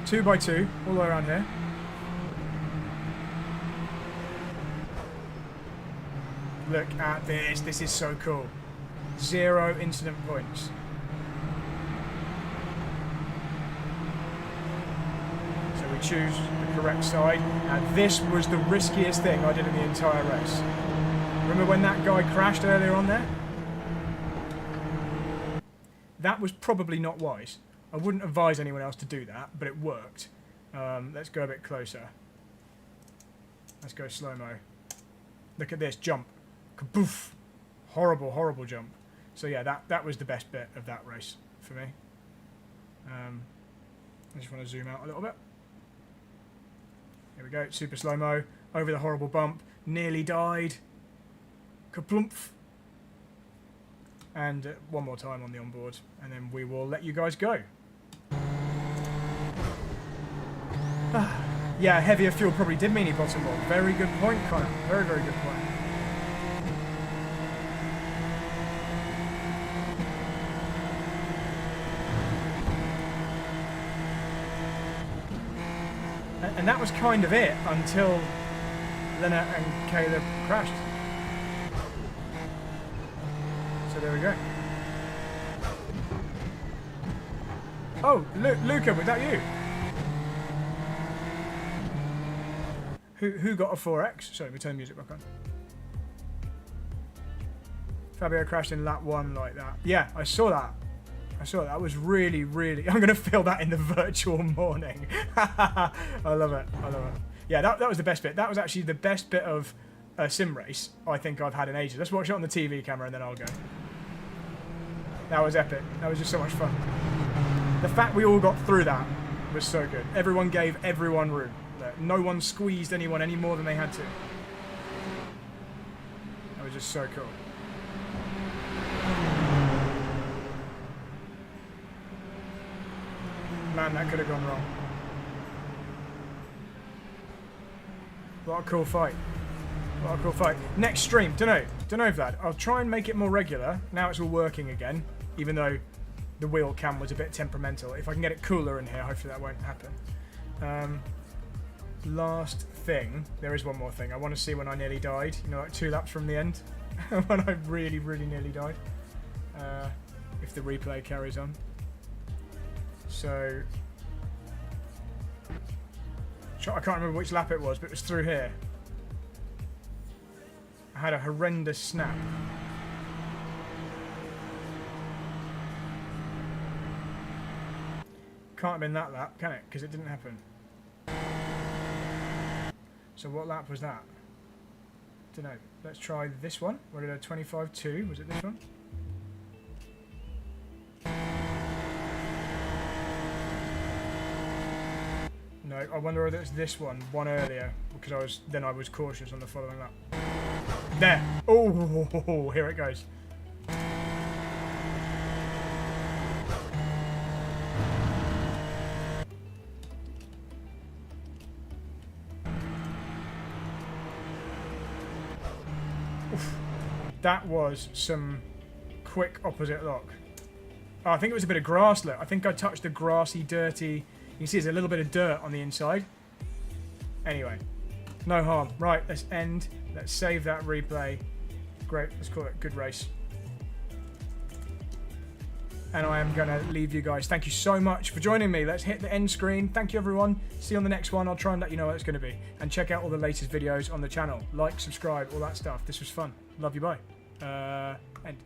2 by 2 all the way around here. Look at this. This is so cool. 0 incident points. So we choose the correct side. And this was the riskiest thing I did in the entire race. Remember when that guy crashed earlier on there? That was probably not wise. I wouldn't advise anyone else to do that, but it worked. Let's go a bit closer. Let's go slow-mo. Look at this jump. Kaboof. Horrible, horrible jump. So yeah, that was the best bit of that race for me. I just want to zoom out a little bit. Here we go, super slow-mo, over the horrible bump, nearly died. Kaplumph. And one more time on the onboard, and then we will let you guys go. Yeah, heavier fuel probably did mean he bottom wall. Very good point, Connor. Very, very good point. And that was kind of it until Lennart and Caleb crashed. So there we go. Oh, Luca, was that you? Who got a 4X? Sorry, we turn music back on. Fabio crashed in lap 1 like that. Yeah, I saw that. I saw that. That was really, really... I'm going to feel that in the virtual morning. I love it. I love it. Yeah, that was the best bit. That was actually the best bit of a sim race I think I've had in ages. Let's watch it on the TV camera and then I'll go. That was epic. That was just so much fun. The fact we all got through that was so good. Everyone gave everyone room. No one squeezed anyone any more than they had to. That was just so cool. Man, that could have gone wrong. What a cool fight. What a cool fight. Next stream, dunno Vlad. I'll try and make it more regular. Now it's all working again, even though the wheel cam was a bit temperamental. If I can get it cooler in here, hopefully that won't happen. Last thing, there is one more thing. I want to see when I nearly died. You know, like 2 laps from the end. When I really, really nearly died. If the replay carries on. So, I can't remember which lap it was, but it was through here. I had a horrendous snap. Can't have been that lap, can it? Because it didn't happen. So what lap was that? Don't know. Let's try this one. What did I 25.2? Was it this one? No, I wonder whether it's this one earlier, because I was cautious on the following lap. There! Oh, here it goes. Oof. That was some quick opposite lock. Oh, I think it was a bit of grass, look. I think I touched the grassy, dirty... You can see there's a little bit of dirt on the inside. Anyway, no harm. Right, let's end. Let's save that replay. Great, let's call it good race. And I am going to leave you guys. Thank you so much for joining me. Let's hit the end screen. Thank you, everyone. See you on the next one. I'll try and let you know what it's going to be. And check out all the latest videos on the channel. Like, subscribe, all that stuff. This was fun. Love you, bye. End.